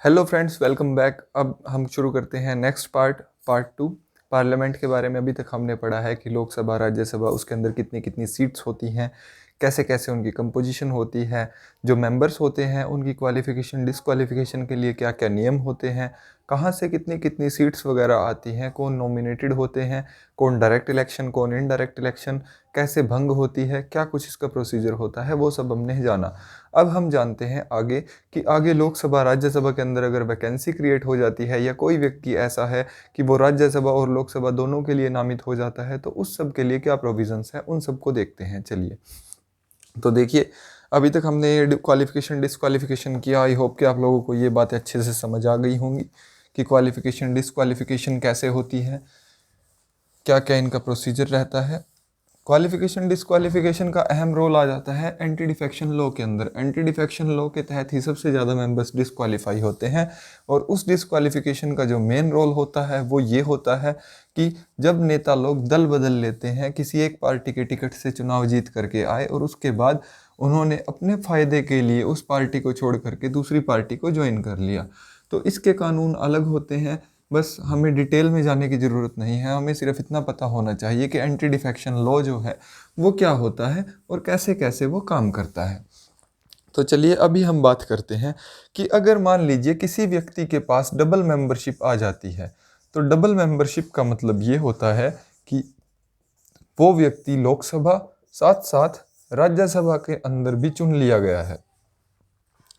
Hello friends, welcome back. अब हम शुरू करते हैं नेक्स्ट पार्ट 2। पार्लियामेंट के बारे में अभी तक हमने पढ़ा है कि लोकसभा, राज्यसभा, उसके अंदर कितनी कितनी सीट्स होती हैं, कैसे कैसे उनकी कंपोजिशन होती है, जो मेंबर्स होते हैं उनकी क्वालिफ़िकेशन डिसक्वालिफ़िकेशन के लिए क्या क्या नियम होते हैं, कहाँ से कितनी कितनी सीट्स वगैरह आती हैं, कौन नॉमिनेटेड होते हैं, कौन डायरेक्ट इलेक्शन, कौन इनडायरेक्ट इलेक्शन, कैसे भंग होती है, क्या कुछ इसका प्रोसीजर होता है, वो सब हमने जाना। अब हम जानते हैं आगे कि आगे लोकसभा राज्यसभा के अंदर अगर वैकेंसी क्रिएट हो जाती है या कोई व्यक्ति ऐसा है कि वो राज्यसभा और लोकसभा दोनों के लिए नामित हो जाता है, तो उस सब के लिए क्या प्रोविजंस हैं उन सबको देखते हैं। चलिए, तो देखिए, अभी तक हमने क्वालिफिकेशन डिसक्वालिफिकेशन किया। आई होप कि आप लोगों को ये बातें अच्छे से समझ आ गई होंगी कि क्वालिफिकेशन डिसक्वालिफिकेशन कैसे होती है, क्या क्या इनका प्रोसीजर रहता है। क्वालिफिकेशन डिसक्वालिफिकेशन का अहम रोल आ जाता है एंटी डिफेक्शन लॉ के अंदर। एंटी डिफेक्शन लॉ के तहत ही सबसे ज़्यादा मेंबर्स डिसक्वालीफाई होते हैं, और उस डिसक्वालिफिकेशन का जो मेन रोल होता है वो ये होता है कि जब नेता लोग दल बदल लेते हैं, किसी एक पार्टी के टिकट से चुनाव जीत करके आए और उसके बाद उन्होंने अपने फ़ायदे के लिए उस पार्टी को छोड़ करके दूसरी पार्टी को ज्वाइन कर लिया, तो इसके कानून अलग होते हैं। बस हमें डिटेल में जाने की ज़रूरत नहीं है, हमें सिर्फ इतना पता होना चाहिए कि एंटी डिफेक्शन लॉ जो है वो क्या होता है और कैसे कैसे वो काम करता है। तो चलिए, अभी हम बात करते हैं कि अगर मान लीजिए किसी व्यक्ति के पास डबल मेंबरशिप आ जाती है, तो डबल मेंबरशिप का मतलब ये होता है कि वो व्यक्ति लोकसभा साथ साथ राज्यसभा के अंदर भी चुन लिया गया है।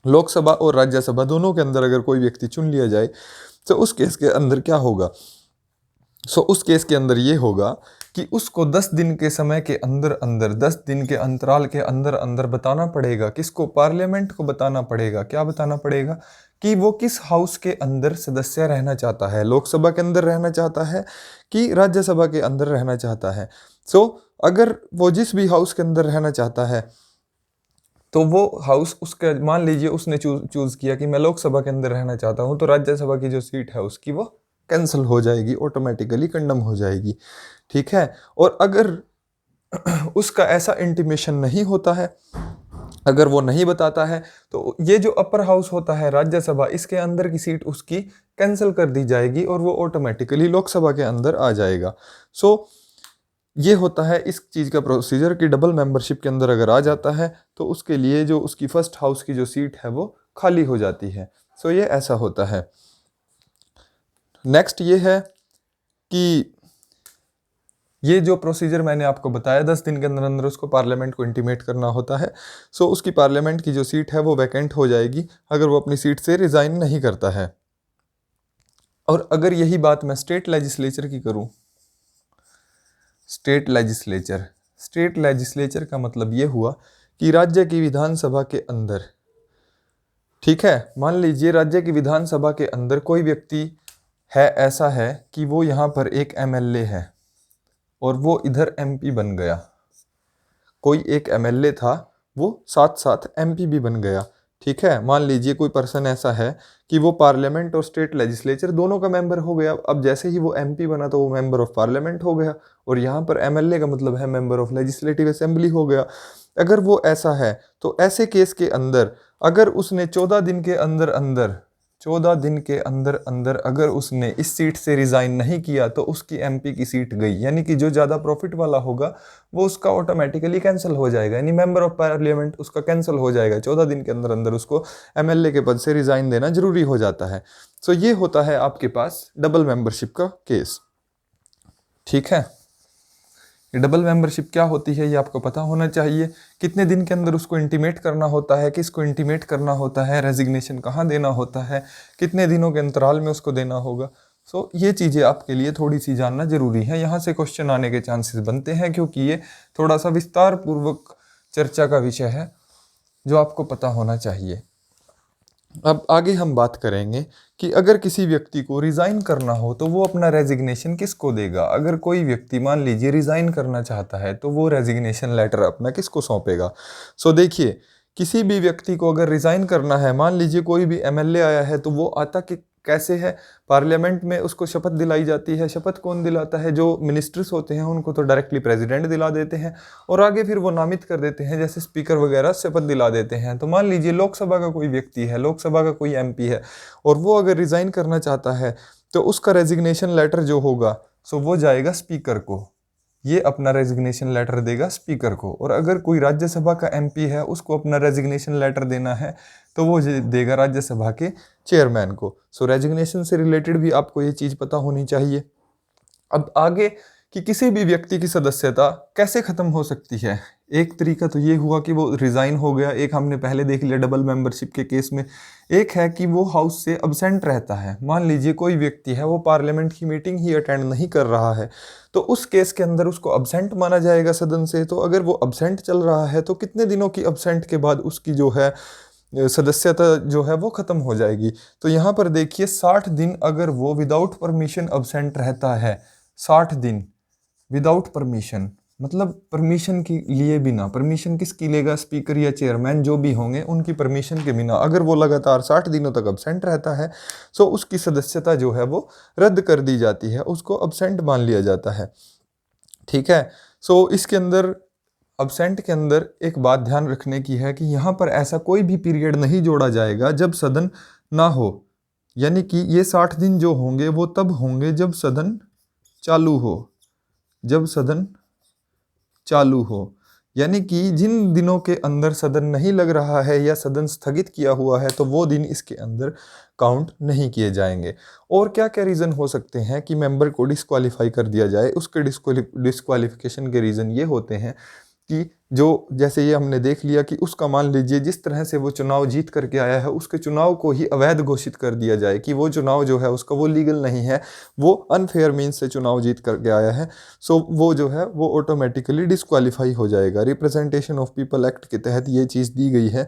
लोकसभा और राज्यसभा दोनों के अंदर अगर कोई व्यक्ति चुन लिया जाए तो उस केस के अंदर क्या होगा। उस केस के अंदर ये होगा कि उसको 10 दिन के समय के अंदर अंदर, 10 दिन के अंतराल के अंदर अंदर बताना पड़ेगा। किसको? पार्लियामेंट को बताना पड़ेगा। क्या बताना पड़ेगा? कि वो किस हाउस के अंदर सदस्य रहना चाहता है, लोकसभा के अंदर रहना चाहता है कि राज्यसभा के अंदर रहना चाहता है। अगर वो जिस भी हाउस के अंदर रहना चाहता है, तो वो हाउस उसका, मान लीजिए उसने चूज किया कि मैं लोकसभा के अंदर रहना चाहता हूँ, तो राज्यसभा की जो सीट है उसकी वो कैंसिल हो जाएगी, ऑटोमेटिकली कंडम हो जाएगी। ठीक है। और अगर उसका ऐसा इंटीमेशन नहीं होता है, अगर वो नहीं बताता है, तो ये जो अपर हाउस होता है राज्यसभा, इसके अंदर की सीट उसकी कैंसिल कर दी जाएगी और वो ऑटोमेटिकली लोकसभा के अंदर आ जाएगा। ये होता है इस चीज़ का प्रोसीजर कि डबल मेंबरशिप के अंदर अगर आ जाता है तो उसके लिए जो उसकी फर्स्ट हाउस की जो सीट है वो खाली हो जाती है। ये ऐसा होता है। नेक्स्ट ये है कि ये जो प्रोसीजर मैंने आपको बताया, 10 दिन के अंदर अंदर उसको पार्लियामेंट को इंटीमेट करना होता है। उसकी पार्लियामेंट की जो सीट है वो वैकेंट हो जाएगी अगर वो अपनी सीट से रिज़ाइन नहीं करता है। और अगर यही बात मैं स्टेट लेजिस्लेचर की करूं, स्टेट लेजिस्लेचर का मतलब ये हुआ कि राज्य की विधानसभा के अंदर, ठीक है, मान लीजिए राज्य की विधानसभा के अंदर कोई व्यक्ति है, ऐसा है कि वो यहाँ पर एक एमएलए है और वो इधर एमपी बन गया। कोई एक एमएलए था, वो साथ साथ एमपी भी बन गया। ठीक है। मान लीजिए कोई पर्सन ऐसा है कि वो पार्लियामेंट और स्टेट लेजिस्लेचर दोनों का मेंबर हो गया। अब जैसे ही वो एमपी बना तो वो मेंबर ऑफ पार्लियामेंट हो गया, और यहाँ पर एमएलए का मतलब है मेंबर ऑफ लेजिस्लेटिव असेंबली हो गया। अगर वो ऐसा है तो ऐसे केस के अंदर अगर उसने 14 दिन के अंदर अंदर 14 दिन के अंदर अंदर अगर उसने इस सीट से रिज़ाइन नहीं किया तो उसकी एमपी की सीट गई, यानी कि जो ज़्यादा प्रॉफिट वाला होगा वो उसका ऑटोमेटिकली कैंसिल हो जाएगा, यानी मेंबर ऑफ पार्लियामेंट उसका कैंसिल हो जाएगा। 14 दिन के अंदर अंदर उसको एमएलए के पद से रिज़ाइन देना जरूरी हो जाता है। ये होता है आपके पास डबल मेंबरशिप का केस। ठीक है। ये डबल मेंबरशिप क्या होती है ये आपको पता होना चाहिए। कितने दिन के अंदर उसको इंटीमेट करना होता है, किसको इंटीमेट करना होता है, रेजिग्नेशन कहाँ देना होता है, कितने दिनों के अंतराल में उसको देना होगा। ये चीज़ें आपके लिए थोड़ी सी जानना जरूरी है। यहाँ से क्वेश्चन आने के चांसेस बनते हैं क्योंकि ये थोड़ा सा विस्तार पूर्वक चर्चा का विषय है जो आपको पता होना चाहिए। अब आगे हम बात करेंगे कि अगर किसी व्यक्ति को रिज़ाइन करना हो तो वो अपना रेजिग्नेशन किसको देगा। अगर कोई व्यक्ति मान लीजिए रिज़ाइन करना चाहता है तो वो रेजिग्नेशन लेटर अपना किसको सौंपेगा। देखिए, किसी भी व्यक्ति को अगर रिज़ाइन करना है, मान लीजिए कोई भी एमएलए आया है तो वो आता कि कैसे है, पार्लियामेंट में उसको शपथ दिलाई जाती है। शपथ कौन दिलाता है? जो मिनिस्टर्स होते हैं उनको तो डायरेक्टली प्रेसिडेंट दिला देते हैं और आगे फिर वो नामित कर देते हैं, जैसे स्पीकर वगैरह शपथ दिला देते हैं। तो मान लीजिए लोकसभा का कोई व्यक्ति है, लोकसभा का कोई एमपी है और वो अगर रिजाइन करना चाहता है तो उसका रेजिग्नेशन लेटर जो होगा सो वो जाएगा स्पीकर को, ये अपना रेजिग्नेशन लेटर देगा स्पीकर को। और अगर कोई राज्यसभा का एमपी है उसको अपना रेजिग्नेशन लेटर देना है तो वो देगा राज्यसभा के चेयरमैन को। सो रेजिग्नेशन से रिलेटेड भी आपको ये चीज़ पता होनी चाहिए। अब आगे कि किसी भी व्यक्ति की सदस्यता कैसे ख़त्म हो सकती है। एक तरीका तो ये हुआ कि वो रिज़ाइन हो गया, एक हमने पहले देख लिया डबल मेंबरशिप के केस में। एक है कि वो हाउस से अब्सेंट रहता है। मान लीजिए कोई व्यक्ति है वो पार्लियामेंट की मीटिंग ही अटेंड नहीं कर रहा है, तो उस केस के अंदर उसको अब्सेंट माना जाएगा सदन से। तो अगर वो अब्सेंट चल रहा है तो कितने दिनों की अब्सेंट के बाद उसकी जो है सदस्यता जो है वो ख़त्म हो जाएगी। तो यहाँ पर देखिए 60 दिन अगर वो विदाउट परमिशन अब्सेंट रहता है, 60 दिन विदाउट परमिशन, मतलब परमिशन के लिए बिना, परमिशन किसकी लेगा? स्पीकर या चेयरमैन जो भी होंगे उनकी परमिशन के बिना अगर वो लगातार 60 दिनों तक अब्सेंट रहता है तो उसकी सदस्यता जो है वो रद्द कर दी जाती है, उसको अब्सेंट मान लिया जाता है। ठीक है। सो इसके अंदर अब्सेंट के अंदर एक बात ध्यान रखने की है कि यहाँ पर ऐसा कोई भी पीरियड नहीं जोड़ा जाएगा जब सदन ना हो, यानी कि ये 60 दिन जो होंगे वो तब होंगे जब सदन चालू हो, जब सदन चालू हो। यानी कि जिन दिनों के अंदर सदन नहीं लग रहा है या सदन स्थगित किया हुआ है तो वो दिन इसके अंदर काउंट नहीं किए जाएंगे। और क्या क्या रीज़न हो सकते हैं कि मेंबर को डिस्क्वालीफाई कर दिया जाए? उसके डिस्क्वालिफिकेशन के रीज़न ये होते हैं कि जो जैसे ये हमने देख लिया कि उसका मान लीजिए जिस तरह से वो चुनाव जीत करके आया है उसके चुनाव को ही अवैध घोषित कर दिया जाए कि वो चुनाव जो है उसका वो लीगल नहीं है, वो अनफेयर मीन्स से चुनाव जीत करके आया है। सो वो जो है वो ऑटोमेटिकली डिस्क्वालीफाई हो जाएगा। रिप्रेजेंटेशन ऑफ पीपल एक्ट के तहत ये चीज़ दी गई है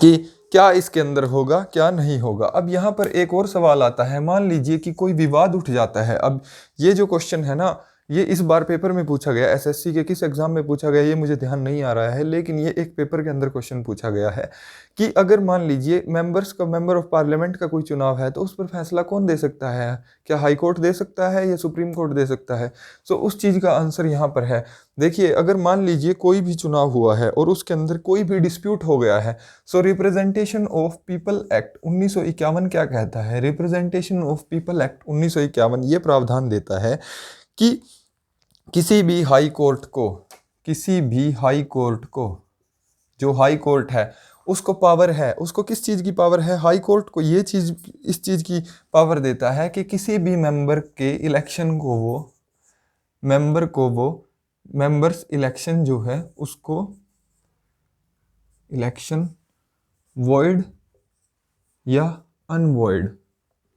कि क्या इसके अंदर होगा क्या नहीं होगा। अब यहाँ पर एक और सवाल आता है, मान लीजिए कि कोई विवाद उठ जाता है। अब ये जो क्वेश्चन है ना, ये इस बार पेपर में पूछा गया, एसएससी के किस एग्जाम में पूछा गया ये मुझे ध्यान नहीं आ रहा है, लेकिन ये एक पेपर के अंदर क्वेश्चन पूछा गया है कि अगर मान लीजिए मेंबर ऑफ पार्लियामेंट का कोई चुनाव है तो उस पर फैसला कौन दे सकता है? क्या हाई कोर्ट दे सकता है या सुप्रीम कोर्ट दे सकता है? सो उस चीज़ का आंसर यहाँ पर है। देखिए अगर मान लीजिए कोई भी चुनाव हुआ है और उसके अंदर कोई भी डिस्प्यूट हो गया है, सो रिप्रेजेंटेशन ऑफ पीपल एक्ट 1951 क्या कहता है? रिप्रेजेंटेशन ऑफ पीपल एक्ट 1951 ये प्रावधान देता है कि किसी भी हाई कोर्ट को, किसी भी हाई कोर्ट को, जो हाई कोर्ट है उसको पावर है, उसको किस चीज़ की पावर है? हाई कोर्ट को ये चीज़, इस चीज़ की पावर देता है कि किसी भी मेंबर के इलेक्शन को वो मेंबर्स इलेक्शन जो है उसको इलेक्शन वॉइड या अनवॉइड,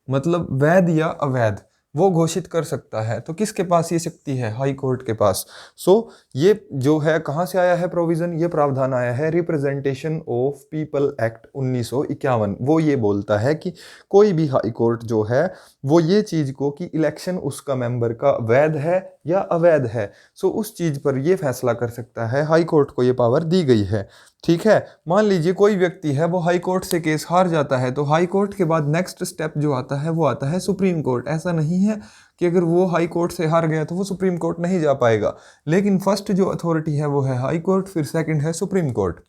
मतलब वैध या अवैध, वो घोषित कर सकता है। तो किसके पास ये शक्ति है? हाई कोर्ट के पास। सो ये जो है कहाँ से आया है प्रोविज़न? ये प्रावधान आया है रिप्रेजेंटेशन ऑफ पीपल एक्ट 1951। वो ये बोलता है कि कोई भी हाई कोर्ट जो है वो ये चीज़ को कि इलेक्शन उसका मेंबर का वैध है या अवैध है, सो उस चीज़ पर ये फैसला कर सकता है। हाई कोर्ट को ये पावर दी गई है। ठीक है। मान लीजिए कोई व्यक्ति है वो हाई कोर्ट से केस हार जाता है तो हाई कोर्ट के बाद नेक्स्ट स्टेप जो आता है वो आता है सुप्रीम कोर्ट। ऐसा नहीं है कि अगर वो हाई कोर्ट से हार गया तो वो सुप्रीम कोर्ट नहीं जा पाएगा, लेकिन फर्स्ट जो अथॉरिटी है वो है हाई कोर्ट, फिर सेकंड है सुप्रीम कोर्ट।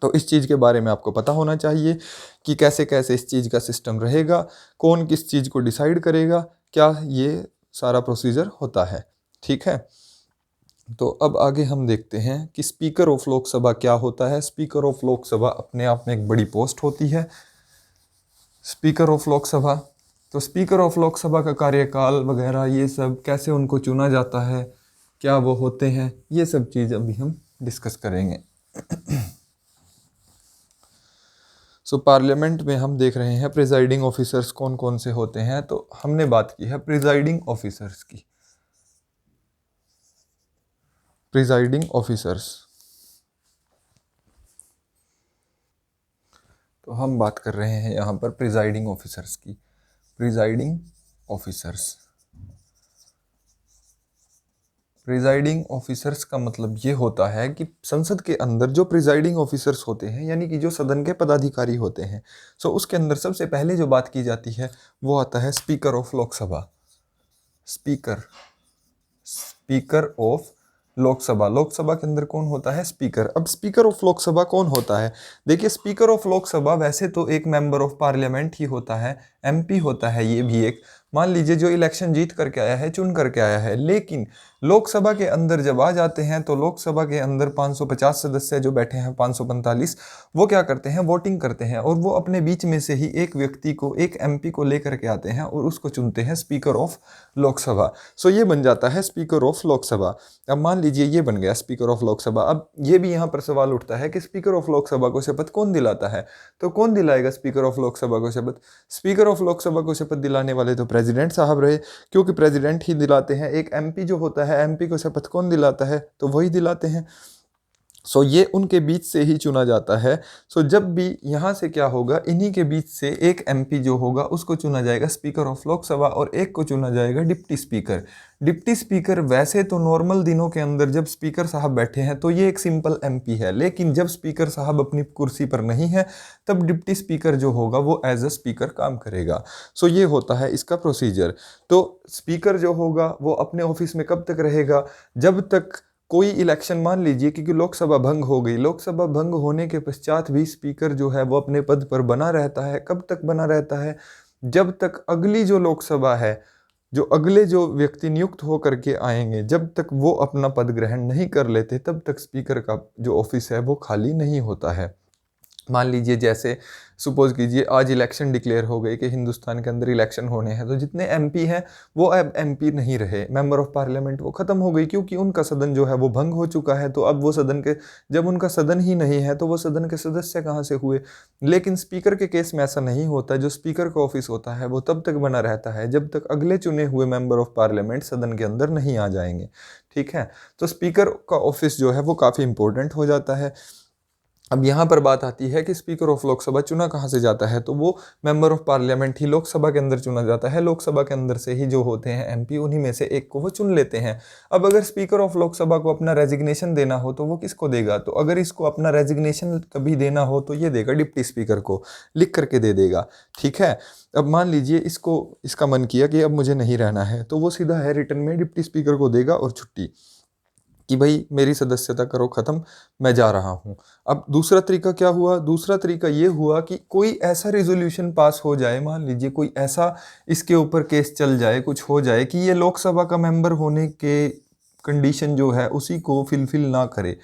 तो इस चीज़ के बारे में आपको पता होना चाहिए कि कैसे कैसे इस चीज़ का सिस्टम रहेगा, कौन किस चीज़ को डिसाइड करेगा, क्या ये सारा प्रोसीजर होता है। ठीक है। तो अब आगे हम देखते हैं कि स्पीकर ऑफ लोकसभा क्या होता है। स्पीकर ऑफ लोकसभा अपने आप में एक बड़ी पोस्ट होती है, स्पीकर ऑफ लोकसभा। तो स्पीकर ऑफ लोकसभा का कार्यकाल वगैरह ये सब, कैसे उनको चुना जाता है, क्या वो होते हैं, ये सब चीज़ अभी हम डिस्कस करेंगे। सो पार्लियामेंट में हम देख रहे हैं प्रिजाइडिंग ऑफिसर्स कौन कौन से होते हैं। तो हमने बात की है प्रिजाइडिंग ऑफिसर्स की। प्रिजाइडिंग ऑफिसर्स, तो हम बात कर रहे हैं यहाँ पर प्रिजाइडिंग ऑफिसर्स की। प्रिजाइडिंग ऑफिसर्स, प्रिजाइडिंग ऑफिसर्स का मतलब ये होता है कि संसद के अंदर जो प्रिजाइडिंग ऑफिसर्स होते हैं, यानी कि जो सदन के पदाधिकारी होते हैं, सो उसके अंदर सबसे पहले जो बात की जाती है वो आता है speaker of Lok Sabha. Speaker speaker of Lok Sabha. Lok Sabha के अंदर कौन होता है? स्पीकर। अब स्पीकर ऑफ लोकसभा कौन होता है? देखिए, स्पीकर ऑफ लोकसभा वैसे तो एक मेंबर ऑफ पार्लियामेंट ही होता है, एमपी होता है ये भी एक, मान लीजिए जो इलेक्शन जीत करके आया है, चुन करके आया है। लेकिन लोकसभा के अंदर जब आ जाते हैं तो लोकसभा के अंदर 550 सदस्य जो बैठे हैं, 545, वो क्या करते हैं? वोटिंग करते हैं और वो अपने बीच में से ही एक व्यक्ति को, एक एमपी को लेकर के आते हैं और उसको चुनते हैं स्पीकर ऑफ लोकसभा। सो ये बन जाता है स्पीकर ऑफ लोकसभा। अब मान लीजिए ये बन गया स्पीकर ऑफ लोकसभा। अब ये भी यहाँ पर सवाल उठता है कि स्पीकर ऑफ लोकसभा को शपथ कौन दिलाता है? तो कौन दिलाएगा स्पीकर ऑफ लोकसभा को शपथ? स्पीकर ऑफ लोकसभा को शपथ दिलाने वाले तो प्रेसिडेंट साहब रहे, क्योंकि प्रेसिडेंट ही दिलाते हैं। एक एमपी जो होता है, एमपी को शपथ कौन दिलाता है? तो वही दिलाते हैं। सो ये उनके बीच से ही चुना जाता है। सो जब भी यहाँ से क्या होगा, इन्हीं के बीच से एक एमपी जो होगा उसको चुना जाएगा स्पीकर ऑफ लोकसभा और एक को चुना जाएगा डिप्टी स्पीकर। डिप्टी स्पीकर वैसे तो नॉर्मल दिनों के अंदर जब स्पीकर साहब बैठे हैं तो ये एक सिंपल एमपी है, लेकिन जब स्पीकर साहब अपनी कुर्सी पर नहीं है तब डिप्टी स्पीकर जो होगा वो एज अ स्पीकर काम करेगा। सो ये होता है इसका प्रोसीजर। तो स्पीकर जो होगा वो अपने ऑफिस में कब तक रहेगा? जब तक कोई इलेक्शन, मान लीजिए क्योंकि लोकसभा भंग हो गई, लोकसभा भंग होने के पश्चात भी स्पीकर जो है वो अपने पद पर बना रहता है। कब तक बना रहता है? जब तक अगली जो लोकसभा है, जो अगले जो व्यक्ति नियुक्त हो करके आएंगे, जब तक वो अपना पद ग्रहण नहीं कर लेते तब तक स्पीकर का जो ऑफिस है वो खाली नहीं होता है। मान लीजिए जैसे सपोज कीजिए आज इलेक्शन डिक्लेयर हो गई कि हिंदुस्तान के अंदर इलेक्शन होने हैं, तो जितने एमपी हैं वो अब एमपी नहीं रहे, मेंबर ऑफ पार्लियामेंट वो ख़त्म हो गई, क्योंकि उनका सदन जो है वो भंग हो चुका है। तो अब वो सदन के, जब उनका सदन ही नहीं है तो वो सदन के सदस्य कहाँ से हुए? लेकिन स्पीकर के केस में ऐसा नहीं होता। जो स्पीकर का ऑफिस होता है वो तब तक बना रहता है जब तक अगले चुने हुए मेंबर ऑफ पार्लियामेंट सदन के अंदर नहीं आ जाएंगे। ठीक है, तो स्पीकर का ऑफिस जो है वो काफ़ी इंपॉर्टेंट हो जाता है। अब यहाँ पर बात आती है कि स्पीकर ऑफ लोकसभा चुना कहाँ से जाता है? तो वो मेंबर ऑफ पार्लियामेंट ही लोकसभा के अंदर चुना जाता है। लोकसभा के अंदर से ही जो होते हैं एमपी, उन्हीं में से एक को वो चुन लेते हैं। अब अगर स्पीकर ऑफ लोकसभा को अपना रेजिग्नेशन देना हो तो वो किसको देगा? तो अगर इसको अपना रेजिग्नेशन कभी देना हो तो ये देगा डिप्टी स्पीकर को, लिख करके दे देगा। ठीक है, अब मान लीजिए इसको, इसका मन किया कि अब मुझे नहीं रहना है, तो वो सीधा है रिटर्न में डिप्टी स्पीकर को देगा और छुट्टी, कि भाई मेरी सदस्यता करो ख़त्म, मैं जा रहा हूँ। अब दूसरा तरीका क्या हुआ? दूसरा तरीका ये हुआ कि कोई ऐसा रेजोल्यूशन पास हो जाए, मान लीजिए कोई ऐसा इसके ऊपर केस चल जाए, कुछ हो जाए कि ये लोकसभा का मेंबर होने के कंडीशन जो है उसी को फिलफिल ना करे।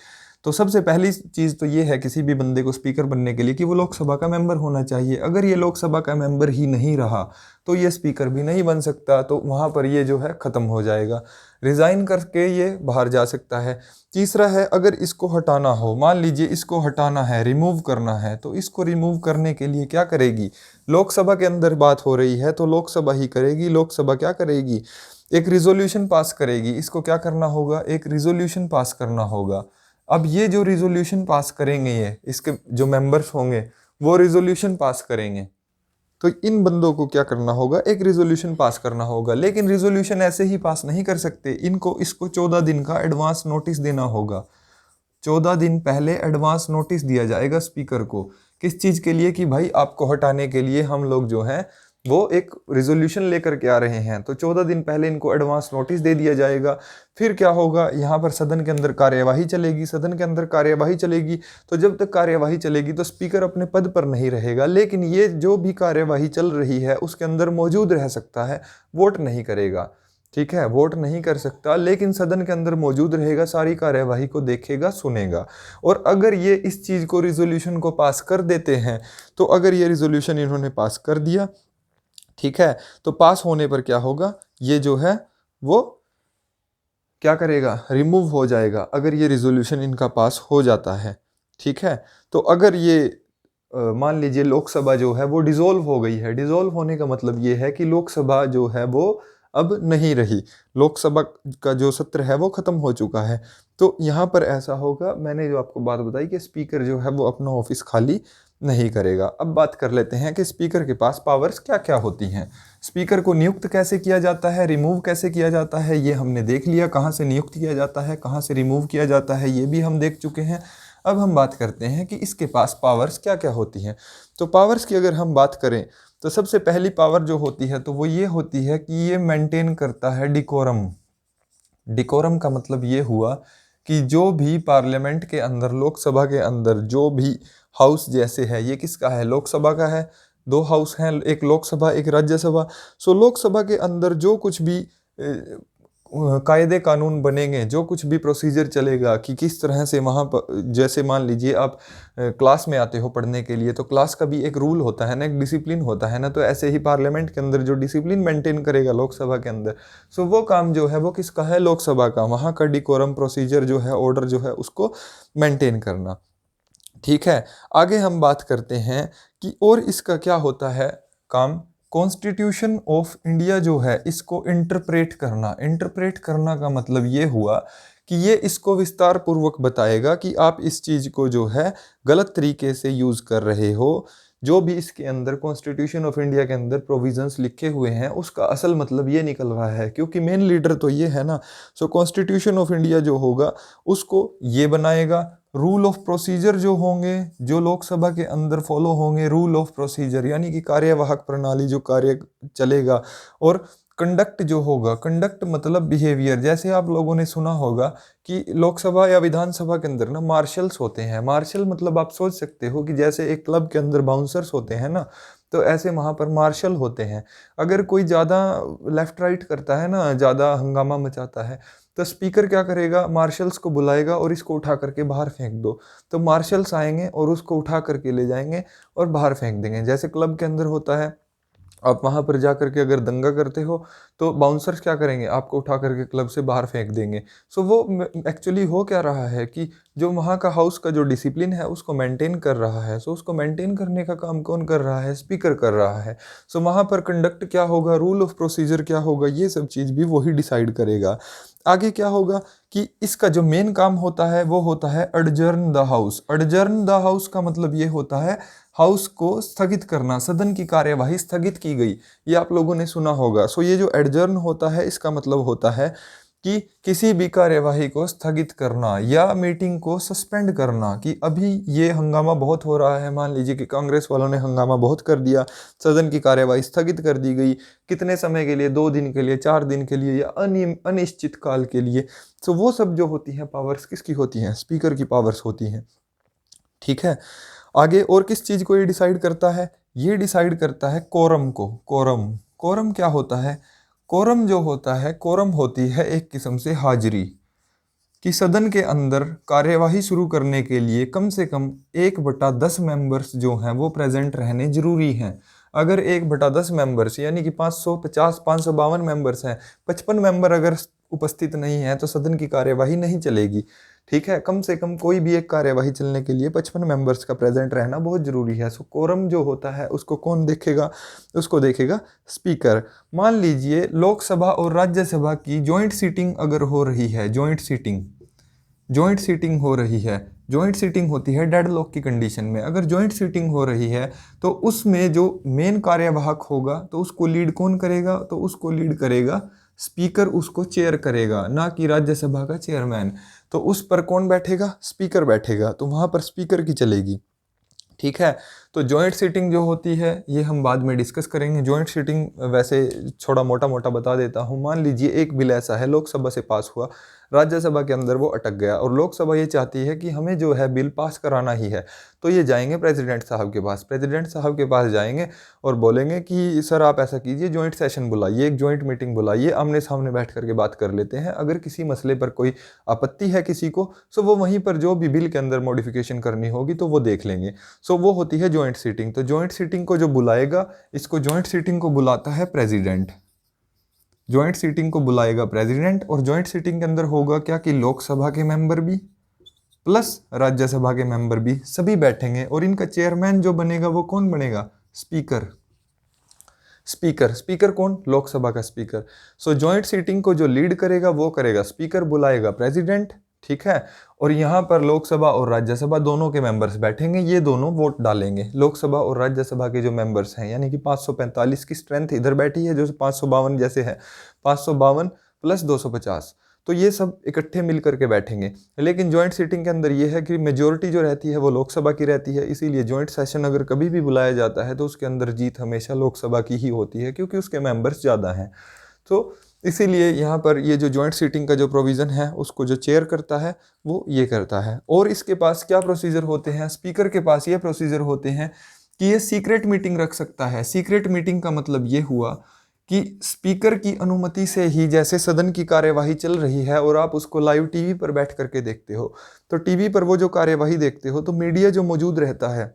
तो सबसे पहली चीज़ तो ये है किसी भी बंदे को स्पीकर बनने के लिए कि वो लोकसभा का मेंबर होना चाहिए। अगर ये लोकसभा का मेंबर ही नहीं रहा तो ये स्पीकर भी नहीं बन सकता, तो वहाँ पर ये जो है ख़त्म हो जाएगा, रिज़ाइन करके ये बाहर जा सकता है। तीसरा है, अगर इसको हटाना हो, मान लीजिए इसको हटाना है, रिमूव करना है, तो इसको रिमूव करने के लिए क्या करेगी? लोकसभा के अंदर बात हो रही है तो लोकसभा ही करेगी। लोकसभा क्या करेगी? एक रिजोल्यूशन पास करेगी। इसको क्या करना होगा? एक रिजोल्यूशन पास करना होगा। अब ये जो रिजोल्यूशन पास करेंगे, ये इसके जो मेंबर्स होंगे वो रिजोल्यूशन पास करेंगे, तो इन बंदों को क्या करना होगा? एक रिजोल्यूशन पास करना होगा। लेकिन रिजोल्यूशन ऐसे ही पास नहीं कर सकते, इनको इसको 14 दिन का एडवांस नोटिस देना होगा। 14 दिन पहले एडवांस नोटिस दिया जाएगा स्पीकर को। किस चीज़ के लिए? कि भाई आपको हटाने के लिए हम लोग जो हैं वो एक रिजोल्यूशन लेकर के आ रहे हैं, तो 14 दिन पहले इनको एडवांस नोटिस दे दिया जाएगा। फिर क्या होगा? यहाँ पर सदन के अंदर कार्यवाही चलेगी। सदन के अंदर कार्यवाही चलेगी तो जब तक कार्यवाही चलेगी तो स्पीकर अपने पद पर नहीं रहेगा, लेकिन ये जो भी कार्यवाही चल रही है उसके अंदर मौजूद रह सकता है, वोट नहीं करेगा। ठीक है, वोट नहीं कर सकता, लेकिन सदन के अंदर मौजूद रहेगा, सारी कार्यवाही को देखेगा, सुनेगा। और अगर ये इस चीज़ को, रिजोल्यूशन को पास कर देते हैं, तो अगर ये रिजोल्यूशन इन्होंने पास कर दिया, ठीक है, तो पास होने पर क्या होगा? ये जो है वो क्या करेगा? रिमूव हो जाएगा, अगर ये रिजोल्यूशन इनका पास हो जाता है। ठीक है, तो अगर ये मान लीजिए लोकसभा जो है वो डिसॉल्व हो गई है। डिसॉल्व होने का मतलब ये है कि लोकसभा जो है वो अब नहीं रही, लोकसभा का जो सत्र है वो ख़त्म हो चुका है। तो यहाँ पर ऐसा होगा, मैंने जो आपको बात बताई कि स्पीकर जो है वो अपना ऑफिस खाली नहीं करेगा। अब बात कर लेते हैं कि स्पीकर के पास पावर्स क्या क्या होती हैं। स्पीकर को नियुक्त कैसे किया जाता है, रिमूव कैसे किया जाता है, ये हमने देख लिया। कहाँ से नियुक्त किया जाता है, कहाँ से रिमूव किया जाता है, ये भी हम देख चुके हैं। अब हम बात करते हैं कि इसके पास पावर्स क्या क्या होती हैं। तो पावर्स की अगर हम बात करें तो सबसे पहली पावर जो होती है तो वो ये होती है कि ये मेंटेन करता है डिकोरम। डिकोरम का मतलब ये हुआ कि जो भी पार्लियामेंट के अंदर, लोकसभा के अंदर जो भी हाउस जैसे है, ये किसका है, लोकसभा का है। दो हाउस हैं, एक लोकसभा एक राज्यसभा। सो लोकसभा के अंदर जो कुछ भी कायदे कानून बनेंगे, जो कुछ भी प्रोसीजर चलेगा कि किस तरह से वहाँ पर, जैसे मान लीजिए आप क्लास में आते हो पढ़ने के लिए, तो क्लास का भी एक रूल होता है ना, एक डिसिप्लिन होता है ना। तो ऐसे ही पार्लियामेंट के अंदर जो डिसिप्लिन मेंटेन करेगा लोकसभा के अंदर, सो वो काम जो है वो किसका है, लोकसभा का। वहाँ का डिकोरम प्रोसीजर जो है, ऑर्डर जो है, उसको मेंटेन करना। ठीक है, आगे हम बात करते हैं कि और इसका क्या होता है काम। कॉन्स्टिट्यूशन ऑफ इंडिया जो है, इसको इंटरप्रेट करना। इंटरप्रेट करना का मतलब ये हुआ कि ये इसको विस्तार पूर्वक बताएगा कि आप इस चीज़ को जो है गलत तरीके से यूज़ कर रहे हो। जो भी इसके अंदर कॉन्स्टिट्यूशन ऑफ इंडिया के अंदर प्रोविजंस लिखे हुए हैं, उसका असल मतलब ये निकल रहा है, क्योंकि मेन लीडर तो ये है ना। सो कॉन्स्टिट्यूशन ऑफ इंडिया जो होगा उसको ये बनाएगा। रूल ऑफ प्रोसीजर जो होंगे, जो लोकसभा के अंदर फॉलो होंगे, रूल ऑफ प्रोसीजर यानी कि कार्यवाहक प्रणाली, जो कार्य चलेगा। और कंडक्ट जो होगा, कंडक्ट मतलब बिहेवियर। जैसे आप लोगों ने सुना होगा कि लोकसभा या विधानसभा के अंदर ना मार्शल्स होते हैं। मार्शल मतलब आप सोच सकते हो कि जैसे एक क्लब के अंदर बाउंसर्स होते हैं ना, तो ऐसे वहाँ पर मार्शल होते हैं। अगर कोई ज़्यादा लेफ्ट राइट करता है ना, ज़्यादा हंगामा मचाता है, तो स्पीकर क्या करेगा, मार्शल्स को बुलाएगा और इसको उठा करके बाहर फेंक दो। तो मार्शल्स आएंगे और उसको उठा करके ले जाएंगे और बाहर फेंक देंगे। जैसे क्लब के अंदर होता है, आप वहाँ पर जा करके अगर दंगा करते हो तो बाउंसर्स क्या करेंगे, आपको उठा करके क्लब से बाहर फेंक देंगे। सो वो एक्चुअली हो क्या रहा है कि जो वहाँ का हाउस का जो डिसिप्लिन है उसको मेंटेन कर रहा है। सो उसको मेंटेन करने का काम कौन कर रहा है, स्पीकर कर रहा है। सो वहाँ पर कंडक्ट क्या होगा, रूल ऑफ प्रोसीजर क्या होगा, ये सब चीज़ भी वही डिसाइड करेगा। आगे क्या होगा कि इसका जो मेन काम होता है वो होता है अडजर्न द हाउस। अडजर्न द हाउस का मतलब ये होता है हाउस को स्थगित करना, सदन की कार्यवाही स्थगित की गई, ये आप लोगों ने सुना होगा। सो ये जो एडजर्न होता है, इसका मतलब होता है कि किसी भी कार्यवाही को स्थगित करना या मीटिंग को सस्पेंड करना। कि अभी ये हंगामा बहुत हो रहा है, मान लीजिए कि कांग्रेस वालों ने हंगामा बहुत कर दिया, सदन की कार्यवाही स्थगित कर दी गई। कितने समय के लिए, 2 दिन के लिए, 4 दिन के लिए, या अनिश्चित काल के लिए। सो वो सब जो होती हैं पावर्स किसकी होती हैं, स्पीकर की पावर्स होती हैं। ठीक है, आगे और किस चीज़ को ये डिसाइड करता है, ये डिसाइड करता है कोरम को। कोरम, कोरम क्या होता है, कोरम जो होता है, कोरम होती है एक किस्म से हाजिरी। कि सदन के अंदर कार्यवाही शुरू करने के लिए कम से कम 1/10 मेंबर्स जो हैं वो प्रेजेंट रहने जरूरी हैं। अगर 1/10 मेंबर्स यानी कि 550 552 मेंबर्स हैं, 55 मेंबर अगर उपस्थित नहीं है तो सदन की कार्यवाही नहीं चलेगी। ठीक है, कम से कम कोई भी एक कार्यवाही चलने के लिए 55 मेंबर्स का प्रेजेंट रहना बहुत ज़रूरी है। सो कोरम जो होता है उसको कौन देखेगा, उसको देखेगा स्पीकर। मान लीजिए लोकसभा और राज्यसभा की जॉइंट सीटिंग अगर हो रही है, जॉइंट सीटिंग हो रही है, जॉइंट सीटिंग होती है डेडलॉक की कंडीशन में। अगर जॉइंट सीटिंग हो रही है तो उसमें जो मेन कार्यवाहक होगा तो उसको लीड कौन करेगा, तो उसको लीड करेगा स्पीकर, उसको चेयर करेगा, ना कि राज्यसभा का चेयरमैन। तो उस पर कौन बैठेगा, स्पीकर बैठेगा, तो वहाँ पर स्पीकर की चलेगी। ठीक है, तो जॉइंट सीटिंग जो होती है ये हम बाद में डिस्कस करेंगे। जॉइंट सीटिंग वैसे थोड़ा मोटा मोटा बता देता हूँ। मान लीजिए एक बिल ऐसा है, लोकसभा से पास हुआ, राज्यसभा के अंदर वो अटक गया और लोकसभा ये चाहती है कि हमें जो है बिल पास कराना ही है। तो ये जाएंगे प्रेसिडेंट साहब के पास, प्रेसिडेंट साहब के पास जाएंगे और बोलेंगे कि सर आप ऐसा कीजिए, जॉइंट सेशन बुलाइए, एक जॉइंट मीटिंग बुलाइए, आमने सामने बैठ करके बात कर लेते हैं। अगर किसी मसले पर कोई आपत्ति है किसी को, सो वो वहीं पर जो भी बिल के अंदर मॉडिफिकेशन करनी होगी तो वो देख लेंगे। सो वो होती है जॉइंट सीटिंग। तो जॉइंट सीटिंग को जो बुलाएगा, इसको जॉइंट सीटिंग को बुलाता है प्रेसिडेंट। जॉइंट सीटिंग को बुलाएगा प्रेसिडेंट, और जॉइंट सीटिंग के अंदर होगा क्या कि लोकसभा के मेंबर भी प्लस राज्यसभा के मेंबर भी सभी बैठेंगे, और इनका चेयरमैन जो बनेगा वो कौन बनेगा, स्पीकर। स्पीकर कौन, लोकसभा का स्पीकर। सो जॉइंट सीटिंग को जो लीड करेगा वो करेगा स्पीकर, बुलाएगा प्रेसिडेंट, ठीक है। और यहाँ पर लोकसभा और राज्यसभा दोनों के मेंबर्स बैठेंगे, ये दोनों वोट डालेंगे। लोकसभा और राज्यसभा के जो मेंबर्स हैं, यानी कि 545 की स्ट्रेंथ इधर बैठी है, जो 552 जैसे है, 552 प्लस 250, तो ये सब इकट्ठे मिल करके बैठेंगे। लेकिन जॉइंट सीटिंग के अंदर ये है कि मेजोरिटी जो रहती है वो लोकसभा की रहती है, इसीलिए जॉइंट सेशन अगर कभी भी बुलाया जाता है तो उसके अंदर जीत हमेशा लोकसभा की ही होती है, क्योंकि उसके मेंबर्स ज़्यादा हैं। तो इसीलिए यहाँ पर ये जो जॉइंट सीटिंग का जो प्रोविज़न है उसको जो चेयर करता है वो ये करता है। और इसके पास क्या प्रोसीजर होते हैं, स्पीकर के पास ये प्रोसीजर होते हैं कि ये सीक्रेट मीटिंग रख सकता है। सीक्रेट मीटिंग का मतलब ये हुआ कि स्पीकर की अनुमति से ही, जैसे सदन की कार्यवाही चल रही है और आप उसको लाइव टीवी पर बैठ करके देखते हो, तो टीवी पर वो जो कार्यवाही देखते हो तो मीडिया जो मौजूद रहता है,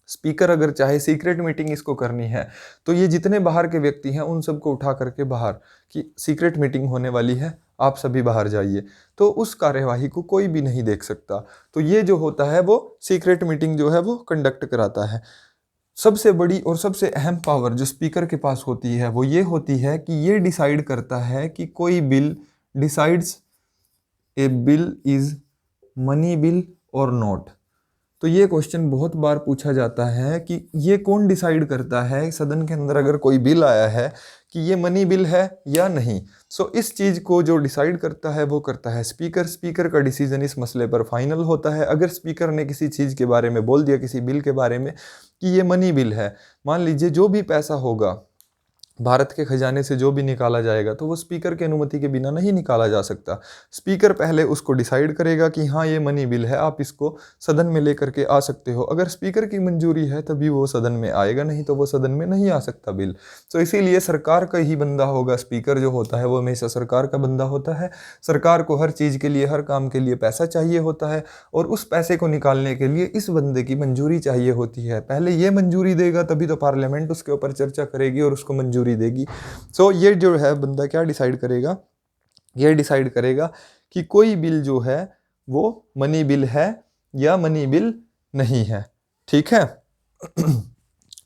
स्पीकर अगर चाहे सीक्रेट मीटिंग इसको करनी है तो ये जितने बाहर के व्यक्ति हैं उन सबको उठा करके बाहर, कि सीक्रेट मीटिंग होने वाली है, आप सभी बाहर जाइए, तो उस कार्यवाही को कोई भी नहीं देख सकता। तो ये जो होता है वो सीक्रेट मीटिंग जो है वो कंडक्ट कराता है। सबसे बड़ी और सबसे अहम पावर जो स्पीकर के पास होती है वो ये होती है कि ये डिसाइड करता है कि कोई bill, decides A bill is money bill और नॉट। तो ये क्वेश्चन बहुत बार पूछा जाता है कि ये कौन डिसाइड करता है सदन के अंदर अगर कोई बिल आया है कि ये मनी बिल है या नहीं। सो इस चीज़ को जो डिसाइड करता है वो करता है स्पीकर। स्पीकर का डिसीजन इस मसले पर फाइनल होता है। अगर स्पीकर ने किसी चीज़ के बारे में बोल दिया, किसी बिल के बारे में कि ये मनी बिल है, मान लीजिए जो भी पैसा होगा भारत के खजाने से जो भी निकाला जाएगा तो वो स्पीकर की अनुमति के बिना नहीं निकाला जा सकता। स्पीकर पहले उसको डिसाइड करेगा कि हाँ ये मनी बिल है, आप इसको सदन में लेकर के आ सकते हो। अगर स्पीकर की मंजूरी है तभी वो सदन में आएगा, नहीं तो वो सदन में नहीं आ सकता बिल। तो इसीलिए सरकार का ही बंदा होगा स्पीकर जो होता है, वो हमेशा सरकार का बंदा होता है। सरकार को हर चीज़ के लिए, हर काम के लिए पैसा चाहिए होता है और उस पैसे को निकालने के लिए इस बंदे की मंजूरी चाहिए होती है। पहले ये मंजूरी देगा तभी तो पार्लियामेंट उसके ऊपर चर्चा करेगी और उसको मंजूरी देगी। सो ये जो है बंदा क्या डिसाइड करेगा, ये डिसाइड करेगा कि कोई बिल जो है वो मनी बिल है या मनी बिल नहीं है। ठीक है।